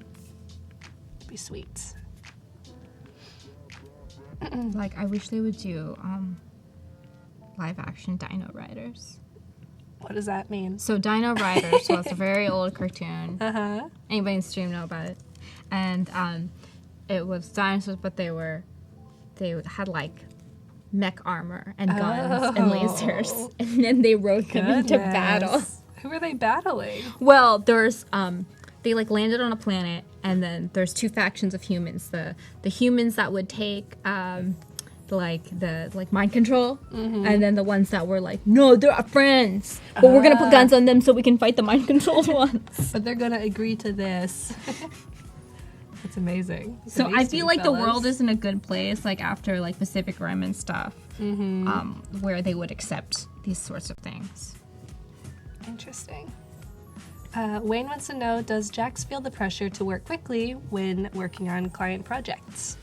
Be sweet. Like, I wish they would do live action Dino Riders. What does that mean? So Dino Riders was a very old cartoon. Uh-huh. Anybody in the stream know about it? And it was dinosaurs, but they had like mech armor and guns and lasers, and then they rode them into battle. Who are they battling? Well, there's they like landed on a planet, and then there's two factions of humans. The humans that would take the mind control, and then the ones that were like, no, they're our friends, but we're gonna put guns on them so we can fight the mind controlled ones. But they're gonna agree to this. That's amazing. So I feel like the world is in a good place, like after like Pacific Rim and stuff, where they would accept these sorts of things. Interesting. Wayne wants to know, does Jax feel the pressure to work quickly when working on client projects?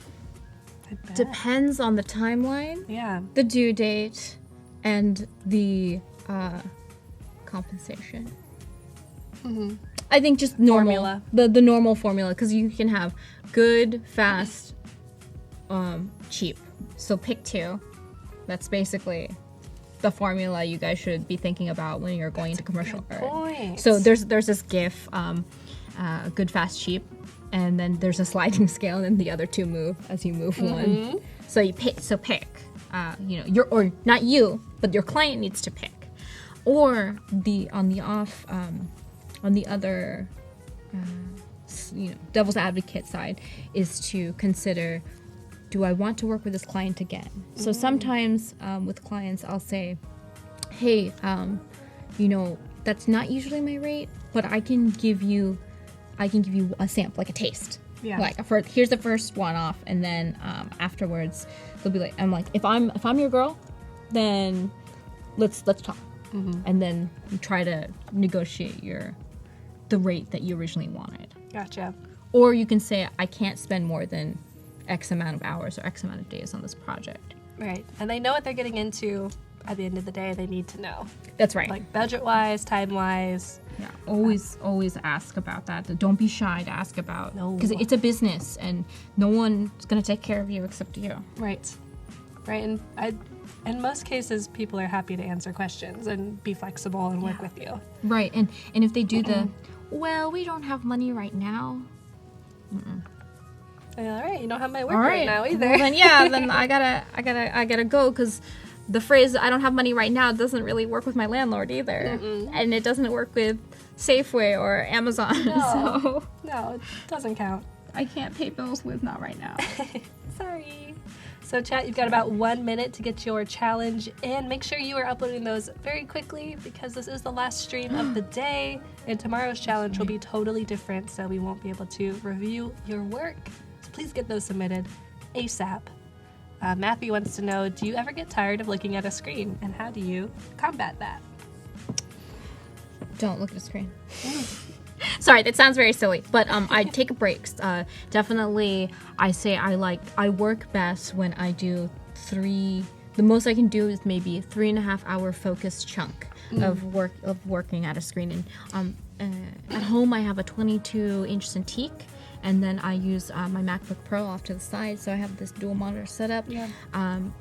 Depends on the timeline, the due date, and the compensation. I think just normal formula. The normal formula, because you can have good, fast, cheap. So pick two. That's basically the formula you guys should be thinking about when you're going into commercial art. Point. So there's this GIF, good, fast, cheap, and then there's a sliding scale, and then the other two move as you move one. So you pick. So pick. Or not you, but your client needs to pick. Or on the other, devil's advocate side is to consider, do I want to work with this client again? So sometimes with clients, I'll say, hey, that's not usually my rate, but I can give you a sample, like a taste. Yeah. Like here's the first one off, and then afterwards they'll be like, I'm like, if I'm your girl, then let's talk, and then you try to negotiate the rate that you originally wanted. Gotcha. Or you can say, I can't spend more than X amount of hours or X amount of days on this project. Right. And they know what they're getting into. At the end of the day, they need to know. That's right. Like budget-wise, time-wise. Yeah, always ask about that. Don't be shy to ask about. No. Because it's a business, and no one's going to take care of you except you. Right. Right. And in most cases, people are happy to answer questions and be flexible and work with you. Right. And if they do well, we don't have money right now. All right, you don't have my work right now either. Well, then I gotta go, because the phrase "I don't have money right now" doesn't really work with my landlord either, and it doesn't work with Safeway or Amazon. No, it doesn't count. I can't pay bills with not right now. Sorry. So chat, you've got about 1 minute to get your challenge in. Make sure you are uploading those very quickly, because this is the last stream of the day, and tomorrow's challenge will be totally different, so we won't be able to review your work. So please get those submitted ASAP. Matthew wants to know, do you ever get tired of looking at a screen, and how do you combat that? Don't look at a screen. Sorry, that sounds very silly, but I take breaks. Definitely, I say I work best when I do the most I can do is maybe a 3.5 hour focused chunk of working at a screen. And at home, I have a 22-inch Cintiq, and then I use my MacBook Pro off to the side, so I have this dual monitor setup. Yeah. I'm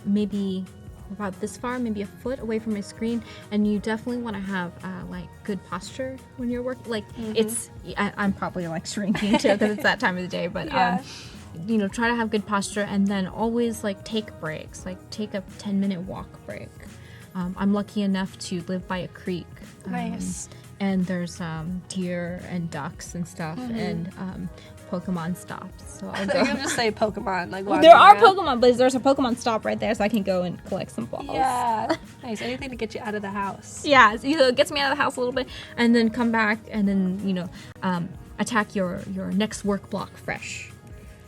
maybe about this far, maybe a foot away from my screen, and you definitely want to have good posture when you're working. I'm probably shrinking too because it's that time of the day, but try to have good posture, and then always take breaks, take a 10-minute walk break. I'm lucky enough to live by a creek. Nice. And there's deer and ducks and stuff, and Pokemon stops. So I'll go. You'll just say Pokemon, there are Pokemon, but there's a Pokemon stop right there, so I can go and collect some balls. Yeah, nice. Anything to get you out of the house. Yeah, so it gets me out of the house a little bit, and then come back, and then attack your next work block fresh.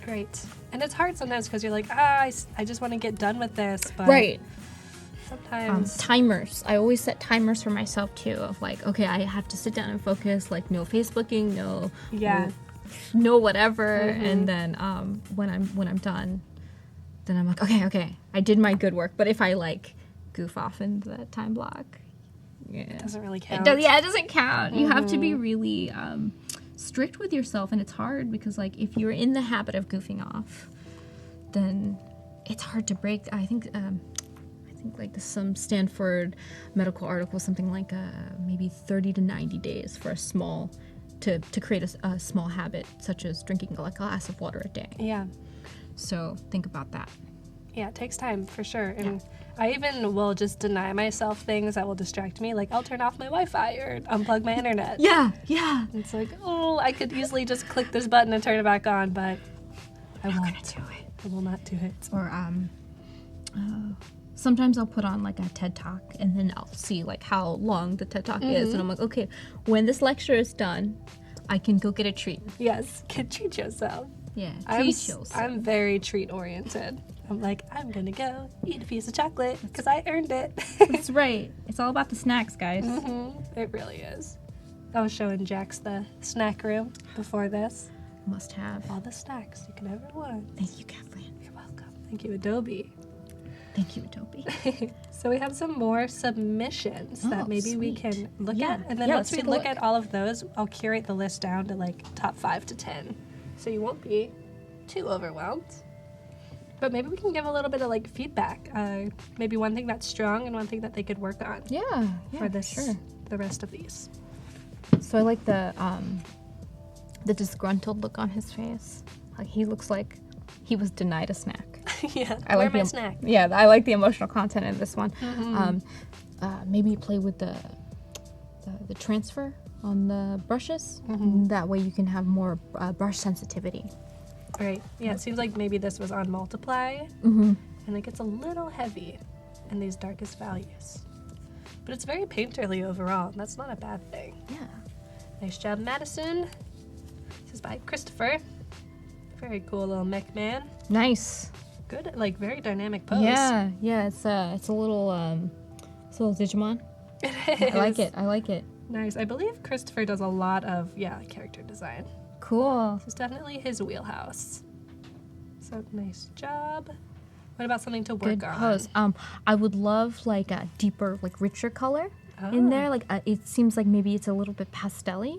Right, and it's hard sometimes because you're like, I just want to get done with this, but right. Sometimes timers. I always set timers for myself too. Of okay, I have to sit down and focus. No Facebooking, no whatever. And then when I'm done, then I'm like, okay, I did my good work. But if I like goof off in the time block, it doesn't really count. It doesn't count. You have to be really strict with yourself, and it's hard because like if you're in the habit of goofing off, then it's hard to break. I think like some Stanford medical article, something like maybe 30 to 90 days for a small to create a small habit, such as drinking a glass of water a day. Yeah. So think about that. Yeah, it takes time for sure. And I even will just deny myself things that will distract me. Like I'll turn off my Wi-Fi or unplug my internet. Yeah. It's like, oh, I could easily just click this button and turn it back on, but I won't do it. I will not do it. Or sometimes I'll put on like a TED Talk and then I'll see like how long the TED Talk is, and I'm like, okay, when this lecture is done, I can go get a treat. Yes, treat yourself. Yeah, treat yourself. I'm very treat oriented. I'm like, I'm gonna go eat a piece of chocolate because I earned it. That's right. It's all about the snacks, guys. It really is. I was showing Jax the snack room before this. Must have all the snacks you can ever want. Thank you, Kathleen. You're welcome. Thank you, Adobe. Thank you, Adobe. So we have some more submissions that maybe we can look at. And then once we look at all of those, I'll curate the list down to like top 5 to 10. So you won't be too overwhelmed. But maybe we can give a little bit of like feedback. Maybe one thing that's strong and one thing that they could work on. Yeah, for this, the rest of these. So I like the disgruntled look on his face. Like he looks like he was denied a snack. Yeah, I like my snack. Yeah, I like the emotional content in this one. Maybe play with the transfer on the brushes. That way you can have more brush sensitivity. Right. Yeah, it seems like maybe this was on multiply, and it gets a little heavy in these darkest values. But it's very painterly overall, and that's not a bad thing. Yeah. Nice job, Madison. This is by Christopher. Very cool little mech man. Nice. Good, like very dynamic pose. Yeah. It's a little Digimon. It is. I like it. Nice. I believe Christopher does a lot of character design. Cool. This is definitely his wheelhouse. So nice job. What about something to work on? Good pose. I would love like a deeper, like richer color in there. Like it seems like maybe it's a little bit pastel-y.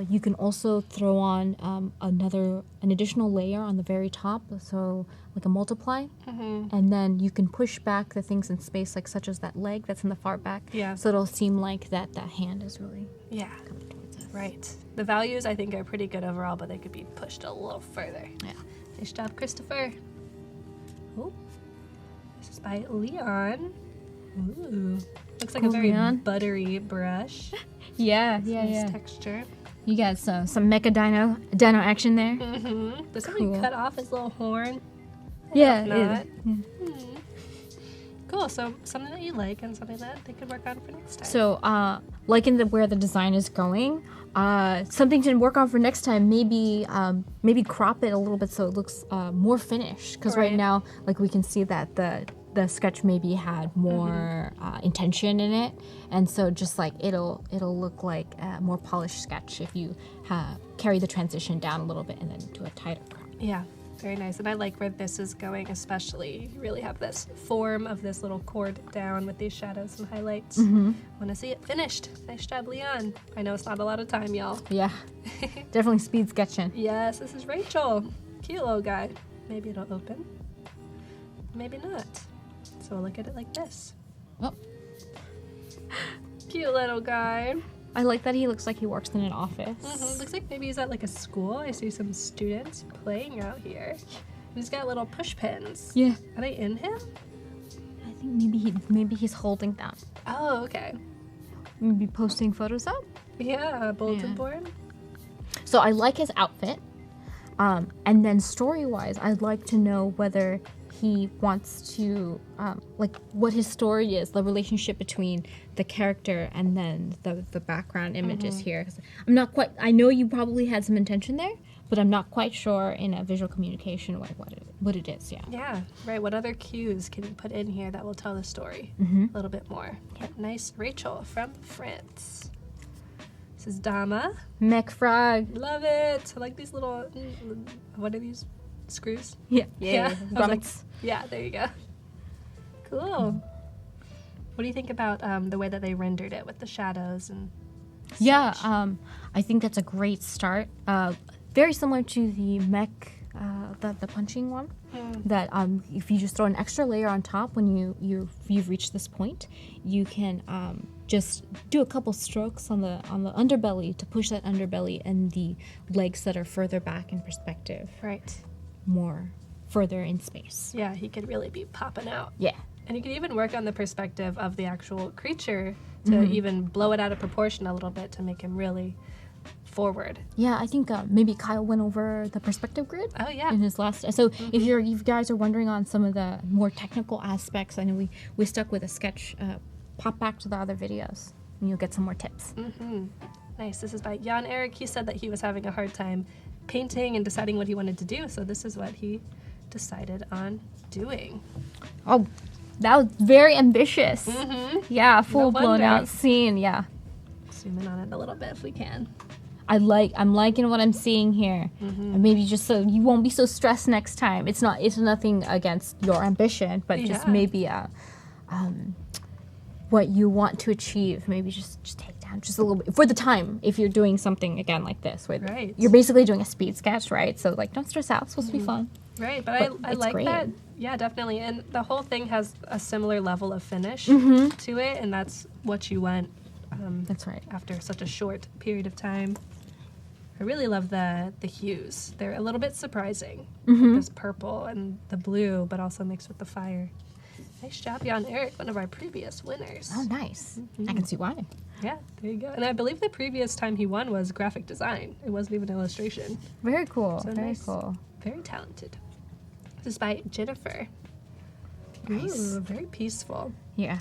You can also throw on an additional layer on the very top, so like a multiply, and then you can push back the things in space, like such as that leg that's in the far back. Yeah. So it'll seem like that hand is really coming towards us. Right. The values I think are pretty good overall, but they could be pushed a little further. Yeah. Nice job, Christopher. Oh, this is by Leon. Ooh, looks like a very buttery brush. Yeah. Texture. You got some mecha dino action there. Does somebody cut off his little horn? Yeah. Cool. So something that you like and something that they could work on for next time. So, like in where the design is going, something to work on for next time. Maybe crop it a little bit so it looks more finished. Because right now, like we can see that the sketch maybe had more intention in it, and so just like it'll look like a more polished sketch if you carry the transition down a little bit and then do a tighter crop. Yeah, very nice. And I like where this is going, especially. You really have this form of this little cord down with these shadows and highlights. Want to see it finished. Nice job, Leon. I know it's not a lot of time, y'all. Yeah, definitely speed sketching. Yes, this is Rachel. Cute little guy. Maybe it'll open. Maybe not. So we'll look at it like this. Oh. Cute little guy. I like that he looks like he works in an office. Looks like maybe he's at like a school. I see some students playing out here. He's got little push pins. Yeah. Are they in him? I think maybe he's holding them. Oh, okay. Maybe posting photos up. Yeah, bulletin board. So I like his outfit. And then story-wise, I'd like to know whether he wants to, like, what his story is, the relationship between the character and then the background images here. 'Cause I know you probably had some intention there, but I'm not quite sure in a visual communication what it is, Yeah, right. What other cues can you put in here that will tell the story a little bit more? But nice Rachel from France. This This is Dama. Mech frog. Love it. I like these little, what are these? Screws? Yeah. Yeah. Grommets. Yeah, there you go. Cool. What do you think about the way that they rendered it with the shadows and Yeah, such? I think that's a great start. Very similar to the mech, the punching one. That if you just throw an extra layer on top when you've reached this point, you can just do a couple strokes on the underbelly to push that underbelly and the legs that are further back in perspective, Right. more further in space. Yeah, he could really be popping out. Yeah. And you can even work on the perspective of the actual creature to even blow it out of proportion a little bit to make him really forward. Yeah, I think maybe Kyle went over the perspective grid. Oh, yeah. In his last. So if you guys are wondering on some of the more technical aspects, I know we stuck with a sketch. Pop back to the other videos, and you'll get some more tips. Nice. This is by Jan Eric. He said that he was having a hard time painting and deciding what he wanted to do, so this is what he decided on doing. Oh, that was very ambitious. Yeah, full blown wonder. out scene. Yeah, Zoom in on it a little bit if we can. I'm liking what I'm seeing here. And maybe just so you won't be so stressed next time. It's nothing against your ambition, but just Yeah. maybe what you want to achieve. Maybe just take down just a little bit for the time if you're doing something again like this. Where Right. You're basically doing a speed sketch, right? So like, don't stress out. It's supposed to be fun. Right, But I it's like great. that. Yeah, definitely. And the whole thing has a similar level of finish to it, and that's what you want That's right. after such a short period of time. I really love the hues. They're a little bit surprising. Like this purple and the blue, but also mixed with the fire. Nice job, Jan Eric, one of our previous winners. Oh, nice. I can see why. Yeah, there you go. And I believe the previous time he won was graphic design. It wasn't even illustration. Very cool. So Very nice. cool. Very talented. This is by Jennifer. Nice. Ooh, very peaceful. Yeah.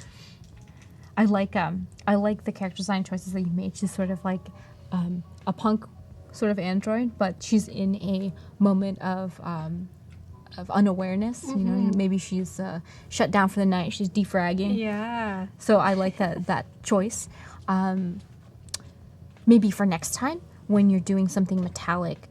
I like the character design choices that you made. She's sort of like a punk sort of android, but she's in a moment of unawareness. You know, maybe she's shut down for the night. She's defragging. Yeah. So I like that choice. Maybe for next time when you're doing something metallic,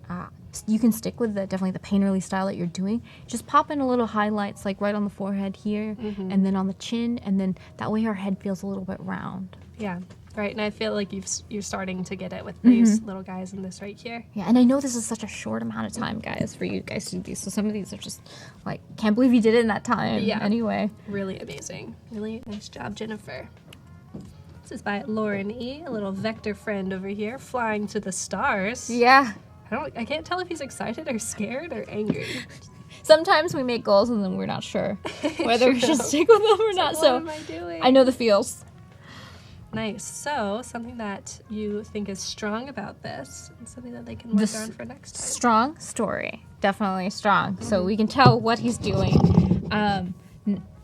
you can stick with definitely the painterly style that you're doing. Just pop in a little highlights, like right on the forehead here, and then on the chin, and then that way her head feels a little bit round. Yeah. Right. And I feel like you're starting to get it with these little guys in this right here. Yeah, and I know this is such a short amount of time, guys, for you guys to do these. So some of these are just like, can't believe you did it in that time. Yeah. Anyway. Really amazing. Really nice job, Jennifer. This is by Lauren E., a little vector friend over here, flying to the stars. Yeah. I can't tell if he's excited or scared or angry. Sometimes we make goals and then we're not sure whether we should stick with them or not. What So am I doing? I know the feels. Nice. So, something that you think is strong about this, and something that they can work This on for next time. Strong story. Definitely strong. So we can tell what he's doing.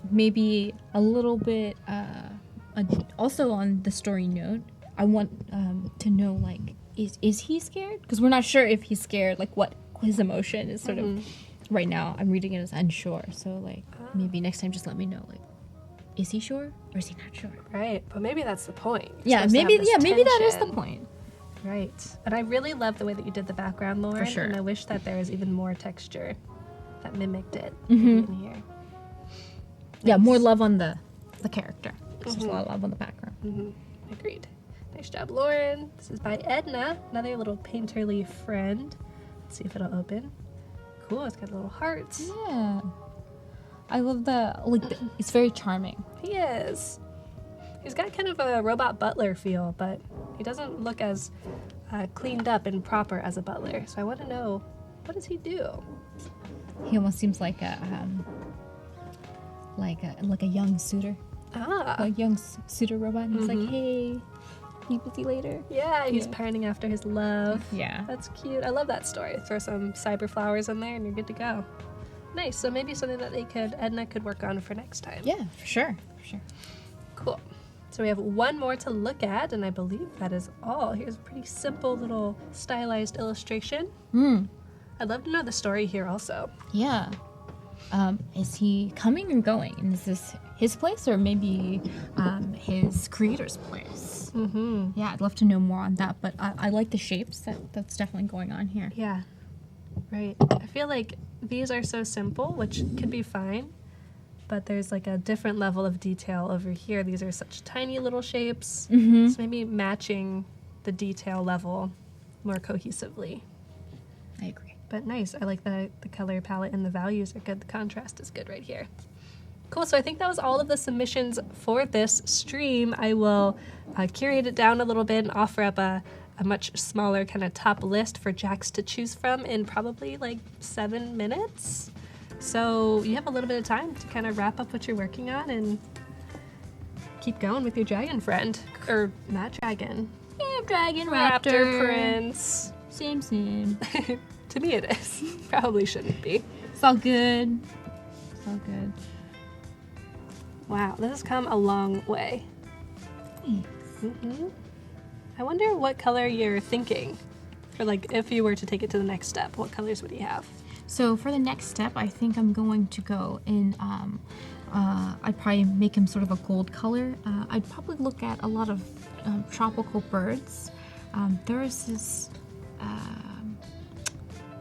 Maybe a little bit, also on the story note, I want to know, like, is he scared? Because we're not sure if he's scared, like what his emotion is sort of, right now I'm reading it as unsure. So like, maybe next time just let me know, like, is he sure or is he not sure? Right. But maybe that's the point. You're Yeah, supposed to have maybe this that is the tension. point. Right. And I really love the way that you did the background, Lauren. sure. And I wish that there was even more texture that mimicked it in here. Yeah, more love on the character. There's just a lot of love on the background. Agreed. Nice job, Lauren. This is by Edna, another little painterly friend. Let's see if it'll open. Cool, it's got little hearts. Yeah. I love it's very charming. He is. He's got kind of a robot butler feel, but he doesn't look as cleaned up and proper as a butler. So I want to know, what does he do? He almost seems like a young suitor. Ah, A young suitor robot. And he's like, hey, you busy later? yeah, he's Yeah. pining after his love. Yeah. That's cute. I love that story. Throw some cyber flowers in there and you're good to go. Nice. So maybe something that Edna could work on for next time. Yeah, for sure. Cool. So we have one more to look at, and I believe that is all. Here's a pretty simple little stylized illustration. I'd love to know the story here also. Yeah. Is he coming or going? And is this his place or maybe his creator's place? Mm-hmm. Yeah, I'd love to know more on that, but I like the shapes that's definitely going on here. Yeah, right. I feel like these are so simple, which could be fine, but there's like a different level of detail over here. These are such tiny little shapes, so maybe matching the detail level more cohesively. I agree. But nice. I like the color palette and the values are good. The contrast is good right here. Cool. So I think that was all of the submissions for this stream. I will curate it down a little bit and offer up a much smaller kind of top list for Jax to choose from in probably like 7 minutes. So you have a little bit of time to kind of wrap up what you're working on and keep going with your dragon friend. Or not dragon. Yeah, dragon, Raptor prince. Same. To me it is. Probably shouldn't be. It's all good. It's all good. Wow, this has come a long way. I wonder what color you're thinking. For like, if you were to take it to the next step, what colors would you have? So for the next step, I think I'm going to go in, I'd probably make him sort of a gold color. I'd probably look at a lot of tropical birds. There is this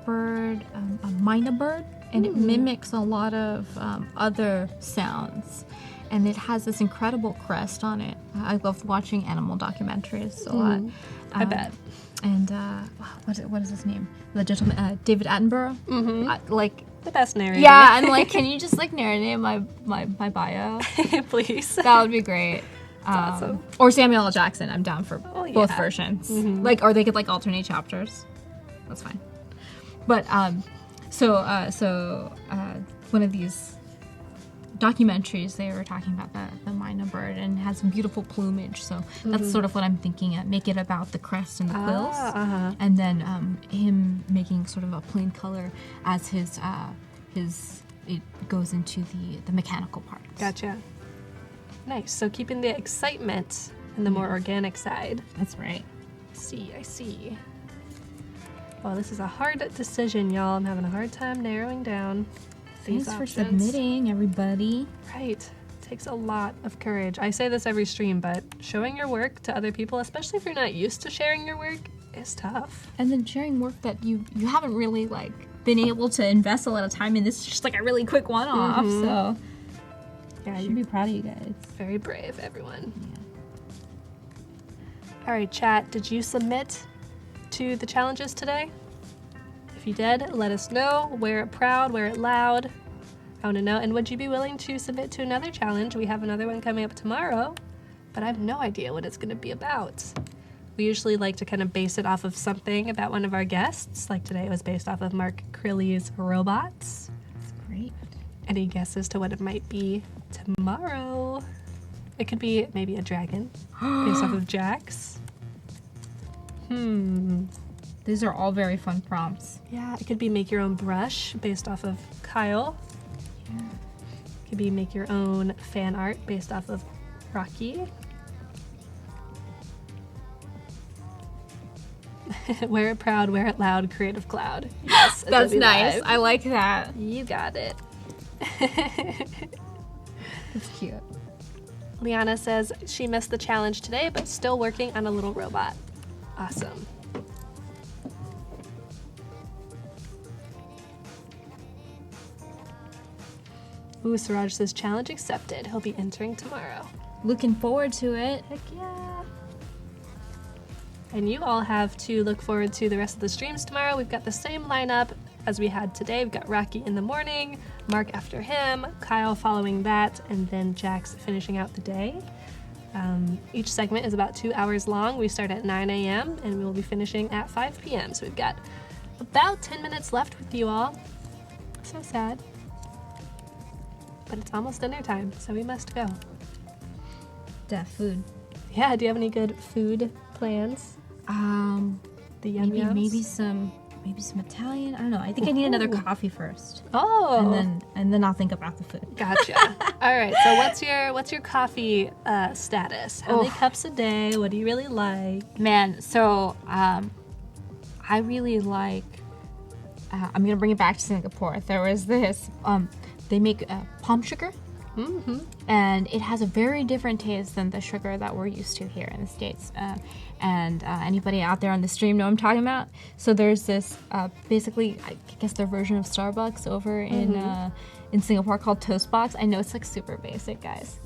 bird, a myna bird, and it mimics a lot of other sounds. And it has this incredible crest on it. I love watching animal documentaries a lot. I bet. And what is his name? The gentleman, David Attenborough. Like The best narrator. yeah, and like, can you just like narrate my bio? Please. That would be great. Awesome. Or Samuel L. Jackson. I'm down for both yeah. versions. Like, or they could like alternate chapters. That's fine. But so one of these documentaries, they were talking about the myna bird, and it has some beautiful plumage. So that's sort of what I'm thinking. Make it about the crest and the quills, and then him making sort of a plain color as his it goes into the mechanical parts. Gotcha. Nice. So keeping the excitement and the more organic side. That's right. I see. Well, this is a hard decision, y'all. I'm having a hard time narrowing down these Thanks for options. submitting, everybody. Right. Takes a lot of courage. I say this every stream, but showing your work to other people, especially if you're not used to sharing your work, is tough. And then sharing work that you haven't really like been able to invest a lot of time in. This is just like a really quick one-off. So Yeah, I should you're be proud of you guys. very brave, everyone. All right, chat, did you submit to the challenges today? If you did, let us know. Wear it proud, wear it loud. I want to know. And would you be willing to submit to another challenge? We have another one coming up tomorrow, but I have no idea what it's going to be about. We usually like to kind of base it off of something about one of our guests. Like today it was based off of Mark Crilly's robots. That's great. Any guesses to what it might be tomorrow? It could be maybe a dragon based off of Jax. These are all very fun prompts. Yeah, it could be make your own brush based off of Kyle. Yeah. It could be make your own fan art based off of Rocky. Wear it proud, wear it loud, Creative Cloud. Yes, That's Adobe nice. Live. I like that. You got it. That's cute. Liana says she missed the challenge today, but still working on a little robot. Awesome. Ooh, Suraj says challenge accepted. He'll be entering tomorrow. Looking forward to it. Heck yeah. And you all have to look forward to the rest of the streams tomorrow. We've got the same lineup as we had today. We've got Rocky in the morning, Mark after him, Kyle following that, and then Jax finishing out the day. Each segment is about 2 hours long. We start at 9 a.m. and we will be finishing at 5 p.m. So we've got about 10 minutes left with you all. So sad. But it's almost dinner time, so we must go. Food. Yeah, do you have any good food plans? The yum yums? Maybe some Italian. I don't know. I think I need another coffee first. Oh, And then I'll think about the food. gotcha. All right. So what's your coffee status? How many cups a day? What do you really like? Man, so I really like. I'm gonna bring it back to Singapore. There was this they make palm sugar. And it has a very different taste than the sugar that we're used to here in the States. And anybody out there on the stream know what I'm talking about? So there's this, basically, I guess their version of Starbucks over in Singapore called Toastbox. I know it's like super basic, guys.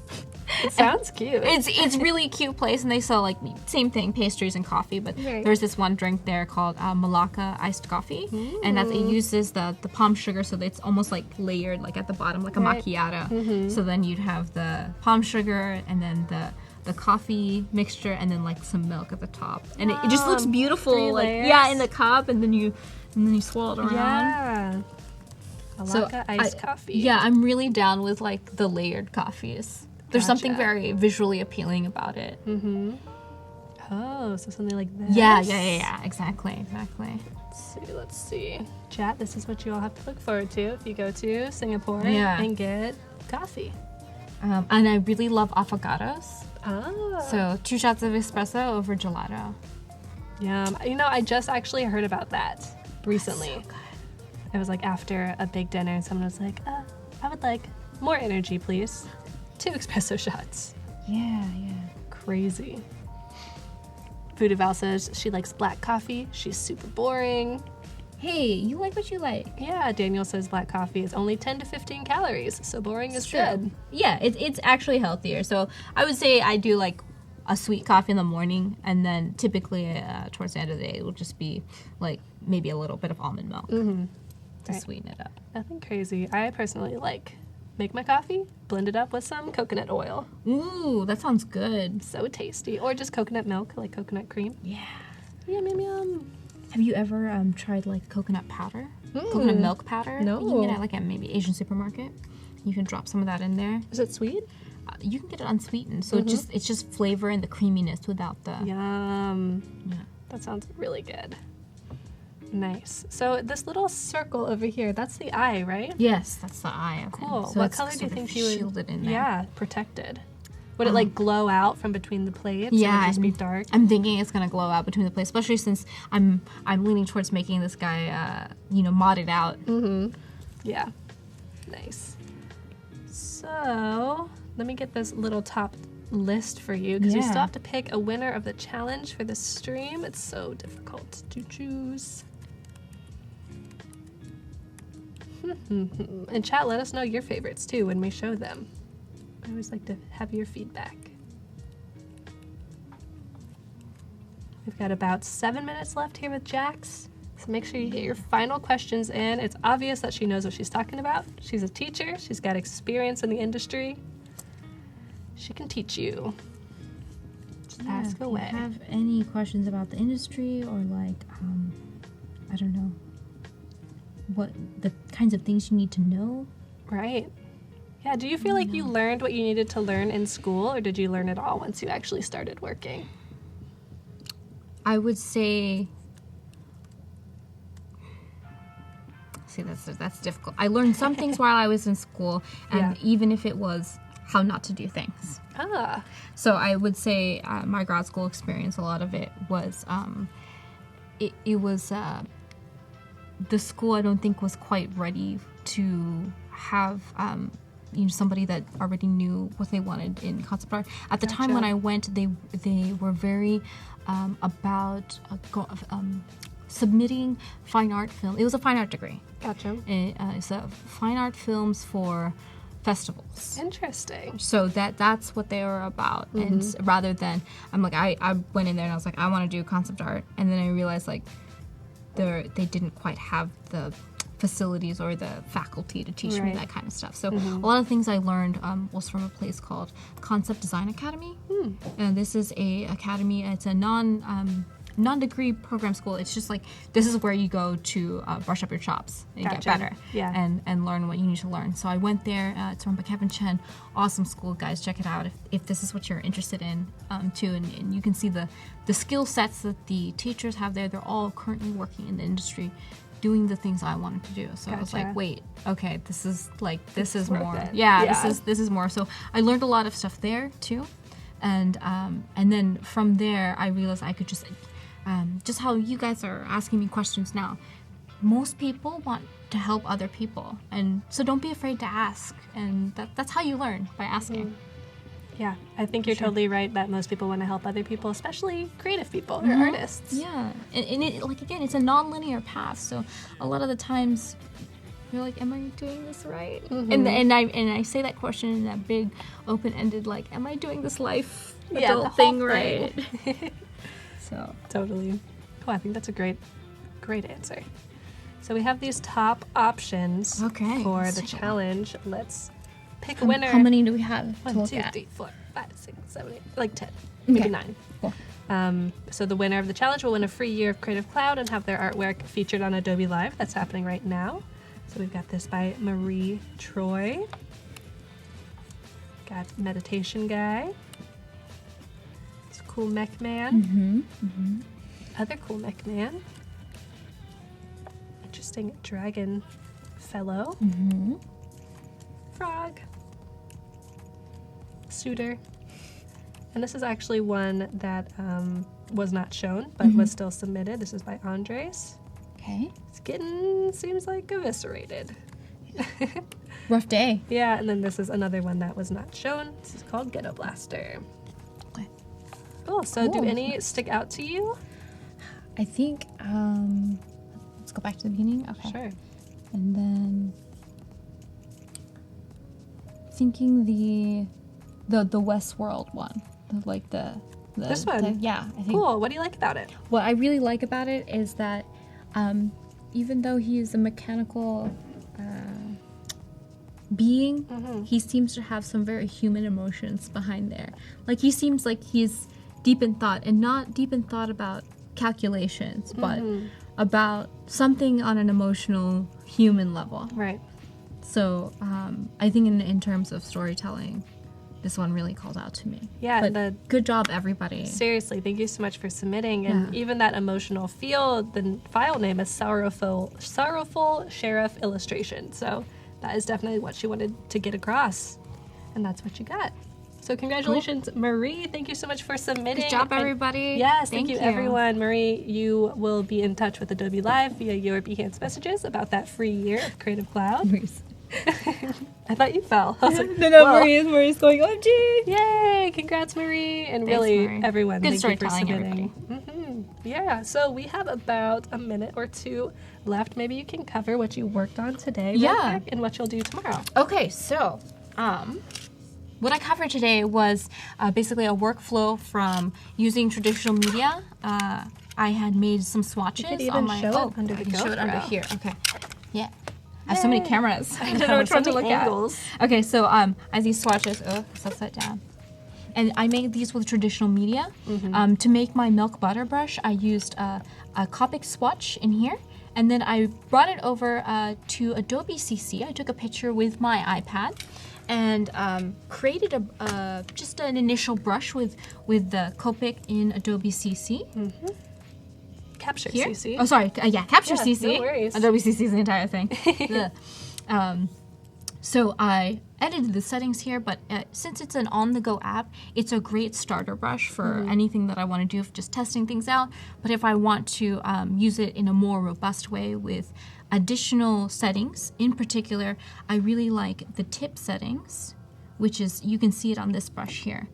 It sounds cute. It's really cute place, and they sell like same thing, pastries and coffee. But there's this one drink there called Malacca iced coffee, and that it uses the palm sugar, so that it's almost like layered, like at the bottom, like a macchiato. So then you'd have the palm sugar, and then the coffee mixture, and then like some milk at the top, and it just looks beautiful, like in the cup, and then you swirl it around. Yeah. Malacca iced coffee. Yeah, I'm really down with like the layered coffees. There's something very visually appealing about it. Oh, so something like this? Yeah, exactly. Let's see. Chat, this is what you all have to look forward to if you go to Singapore and get coffee. And I really love affogatos. Ah. So 2 shots of espresso over gelato. Yum. You know, I just actually heard about that recently. That's so good. It was like after a big dinner, and someone was like, I would like more energy, please. 2 espresso shots. Yeah. Crazy. Fudaval says she likes black coffee. She's super boring. Hey, you like what you like. Yeah, Daniel says black coffee is only 10 to 15 calories, so boring is good. Yeah, it's actually healthier. So I would say I do like a sweet coffee in the morning, and then typically towards the end of the day it will just be like maybe a little bit of almond milk to sweeten it up. Nothing crazy. I personally make my coffee, blend it up with some coconut oil. Ooh, that sounds good. So tasty. Or just coconut milk, like coconut cream. Yeah. Yum. Have you ever tried like coconut powder? Coconut milk powder? No. You can get it like at maybe Asian supermarket. You can drop some of that in there. Is it sweet? You can get it unsweetened, so it's just flavor and the creaminess without the... Yum. Yeah. That sounds really good. Nice. So this little circle over here, that's the eye, right? Yes, that's the eye. Cool. So what color do you think you would... shielded in there? Yeah, protected. Would it like glow out from between the plates? Yeah, or would it just be dark? I'm thinking it's gonna glow out between the plates, especially since I'm leaning towards making this guy, modded out. Yeah. Nice. So let me get this little top list for you, because we still have to pick a winner of the challenge for this stream. It's so difficult to choose. And chat, let us know your favorites too when we show them. I always like to have your feedback. We've got about 7 minutes left here with Jax, so make sure you get your final questions in. It's obvious that she knows what she's talking about. She's a teacher. She's got experience in the industry. She can teach you. Just ask away. If you have any questions about the industry or like, I don't know, what the kinds of things you need to know. Right. Yeah, do you feel like you learned what you needed to learn in school, or did you learn it all once you actually started working? I would say... See, that's difficult. I learned some things while I was in school, and even if it was how not to do things. Ah. So I would say my grad school experience, a lot of it was, it was, the school I don't think was quite ready to have, somebody that already knew what they wanted in concept art. At the time when I went, they were very about submitting fine art film. It was a fine art degree. Gotcha. It's fine art films for festivals. Interesting. So that's what they were about. And rather than, I went in there and I was like, I want to do concept art. And then I realized like they didn't quite have the facilities or the faculty to teach me that kind of stuff. So a lot of things I learned was from a place called Concept Design Academy. And this is a academy. It's a non-degree program school. It's just like, this is where you go to brush up your chops and get better and learn what you need to learn. So I went there. It's run by Kevin Chen. Awesome school, guys. Check it out if this is what you're interested in too. And you can see the skill sets that the teachers have there. They're all currently working in the industry doing the things I wanted to do. So I was like, wait, okay, this is more. This is more. So I learned a lot of stuff there too. And then from there I realized I could just how you guys are asking me questions now. Most people want to help other people. And so don't be afraid to ask. And that's how you learn, by asking. Yeah, I think you're totally right that most people want to help other people, especially creative people or artists. Yeah, and it, like, again, it's a non-linear path. So a lot of the times you're like, am I doing this right? And I say that question in that big open-ended, like, am I doing this life adult thing right? So totally. Oh, I think that's a great answer. So we have these top options for the challenge. Let's pick a winner. How many do we have to 1, look 2, at? 3, 4, 5, 6, 7, 8, like 10, maybe 9. Cool. So the winner of the challenge will win a free year of Creative Cloud and have their artwork featured on Adobe Live. That's happening right now. So we've got this by Marie Troy. Got Meditation Guy. It's Cool Mech Man. Other Cool Mech Man. Interesting Dragon Fellow. Frog. Suitor. And this is actually one that was not shown, but was still submitted. This is by Andres. Okay. It's seems like eviscerated. Rough day. Yeah, and then this is another one that was not shown. This is called Ghetto Blaster. Okay. Cool. So do any stick out to you? I think, let's go back to the beginning. Okay. Sure. And then thinking the Westworld one. This one? Yeah, I think. Cool. What do you like about it? What I really like about it is that even though he is a mechanical being, he seems to have some very human emotions behind there. Like, he seems like he's deep in thought, and not deep in thought about calculations, but about something on an emotional human level. Right. So I think in terms of storytelling, this one really called out to me. Yeah, but good job, everybody. Seriously, thank you so much for submitting. And even that emotional feel, the file name is Sorrowful Sheriff Illustration. So that is definitely what she wanted to get across. And that's what you got. So congratulations, Marie. Thank you so much for submitting. Good job, everybody. Yes, thank you, everyone. Marie, you will be in touch with Adobe Live via your Behance messages about that free year of Creative Cloud. I thought you fell. I was like, no, Marie's going, OMG! Yay! Congrats, Marie. And Thanks, really, Marie. everyone, Good thank you for storytelling, submitting. Yeah, so we have about a minute or two left. Maybe you can cover what you worked on today real quick and what you'll do tomorrow. Okay, so what I covered today was basically a workflow from using traditional media. I had made some swatches You could even on my show it under I the can show it under GoPro. here. Okay. Yeah. I have so many cameras. I don't know which so one to many look angles. at. Okay, so I have these swatches. Oh, it's upside down. And I made these with traditional media. To make my milk butter brush, I used a Copic swatch in here. And then I brought it over to Adobe CC. I took a picture with my iPad and created just an initial brush with the Copic in Adobe CC. Capture Here? CC. Oh, sorry. Capture Yeah, CC. no worries. Adobe CC is the entire thing. So I edited the settings here, but since it's an on-the-go app, it's a great starter brush for anything that I want to do, just testing things out. But if I want to use it in a more robust way with additional settings, in particular, I really like the tip settings, which is, you can see it on this brush here,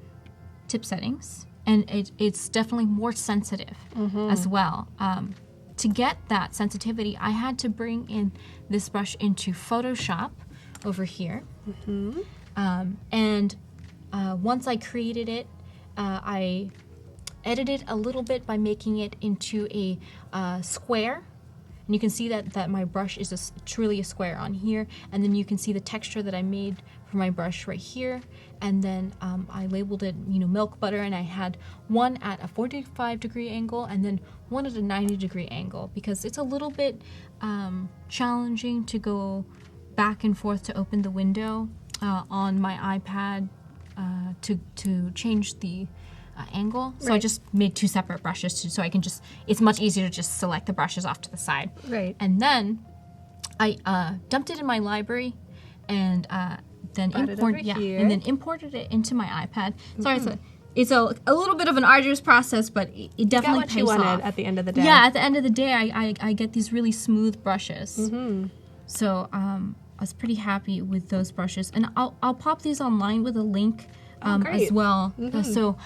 tip settings. And it's definitely more sensitive as well. To get that sensitivity, I had to bring in this brush into Photoshop over here. And once I created it, I edited a little bit by making it into a square. And you can see that my brush is truly a square on here. And then you can see the texture that I made for my brush right here. And then I labeled it, milk butter, and I had one at a 45-degree angle and then one at a 90-degree angle, because it's a little bit challenging to go back and forth to open the window on my iPad to change the angle. So I just made two separate brushes so I can it's much easier to just select the brushes off to the side. Right. And then I dumped it in my library and then imported it into my iPad. Sorry, it's a little bit of an arduous process, but it definitely pays off. You got what you wanted at the end of the day. Yeah, at the end of the day, I get these really smooth brushes. So I was pretty happy with those brushes, and I'll pop these online with a link as well. So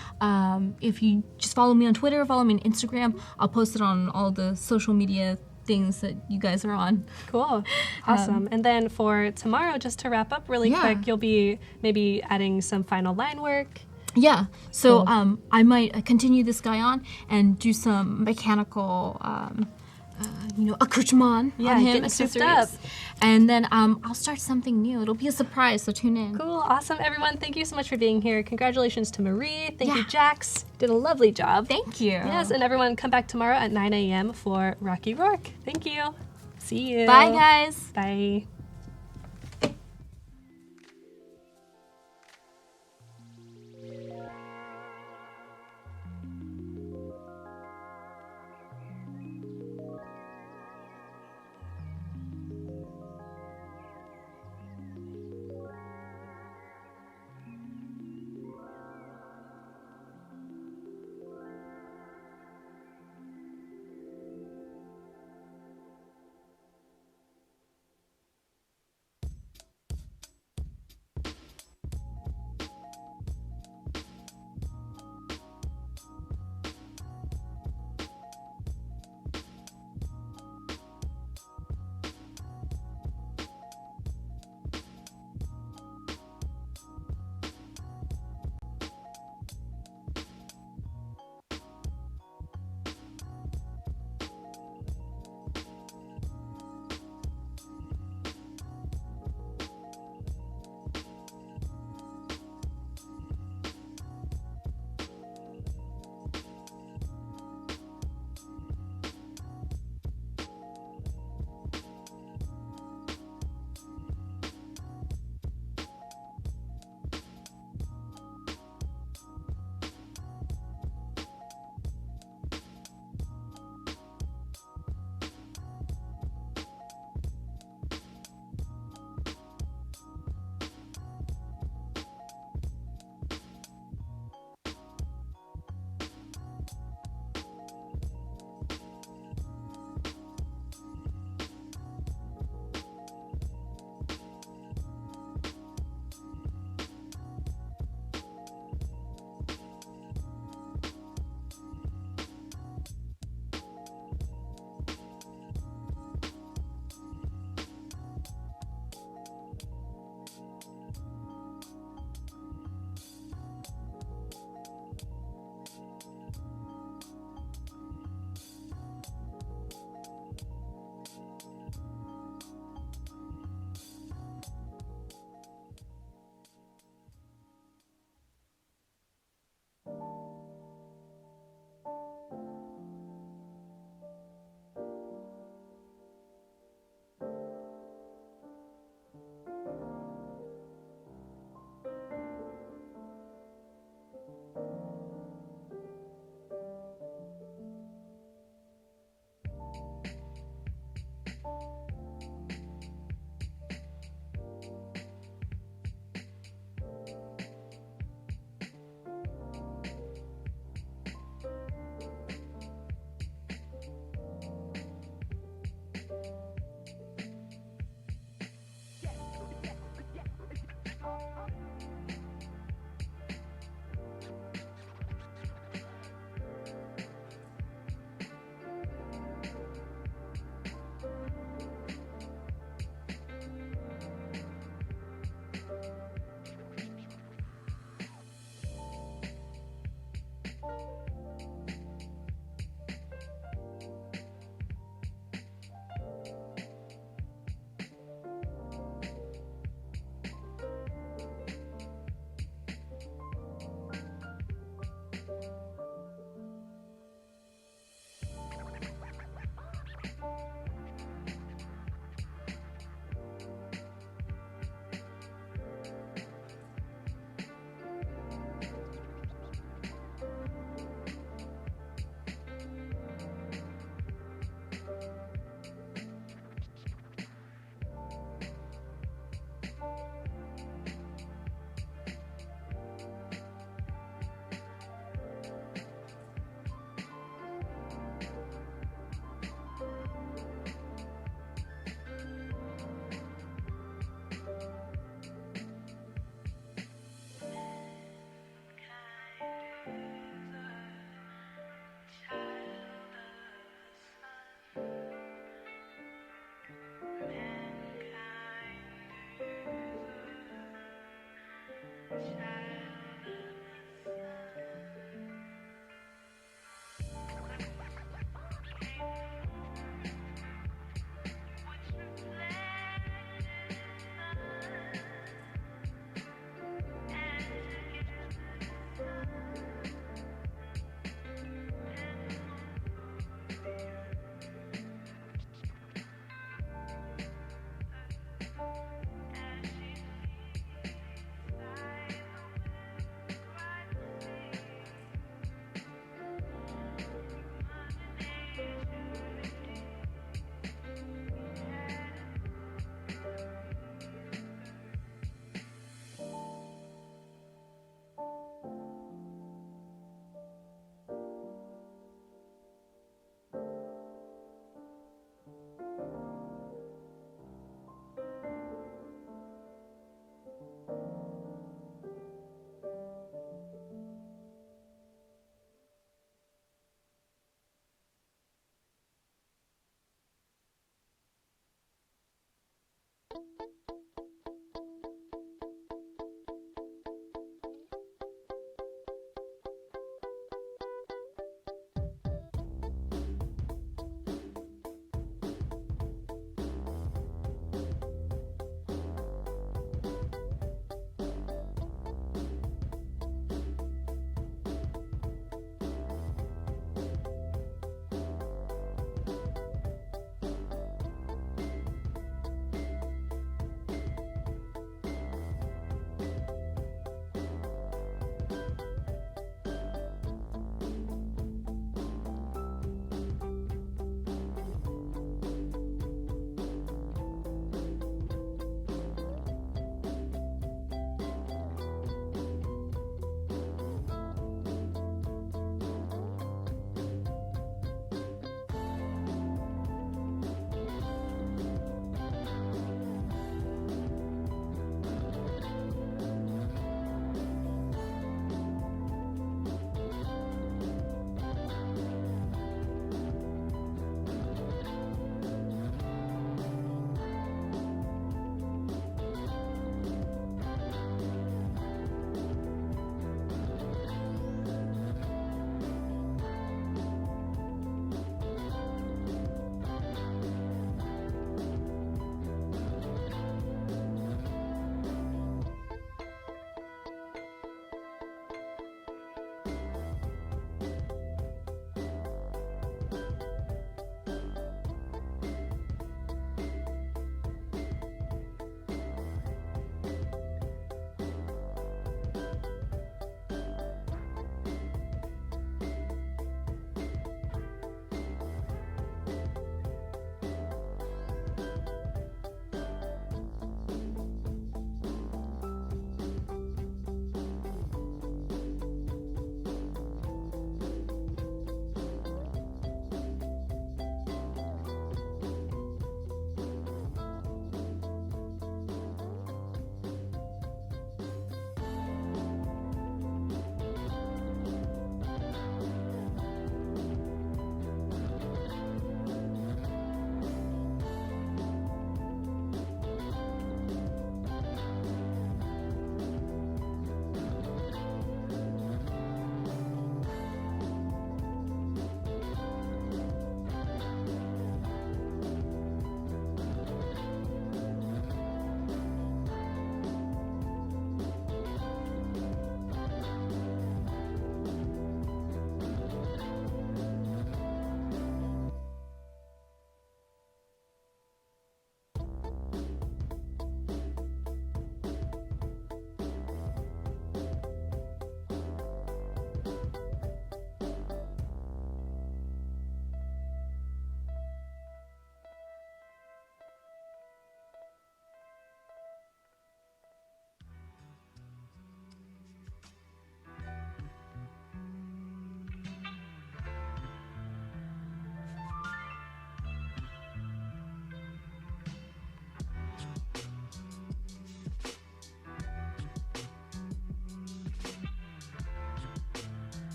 if you just follow me on Twitter, follow me on Instagram, I'll post it on all the social media things that you guys are on. Cool. Awesome. And then for tomorrow, just to wrap up really quick, you'll be maybe adding some final line work. Yeah. So I might continue this guy on and do some mechanical accoutrement on him, accessories. And then I'll start something new. It'll be a surprise, so tune in. Cool. Awesome. Everyone, thank you so much for being here. Congratulations to Marie. Thank you, Jax. You did a lovely job. Thank you. Yes, and everyone come back tomorrow at 9 a.m. for Rocky Rourke. Thank you. See you. Bye, guys. Bye.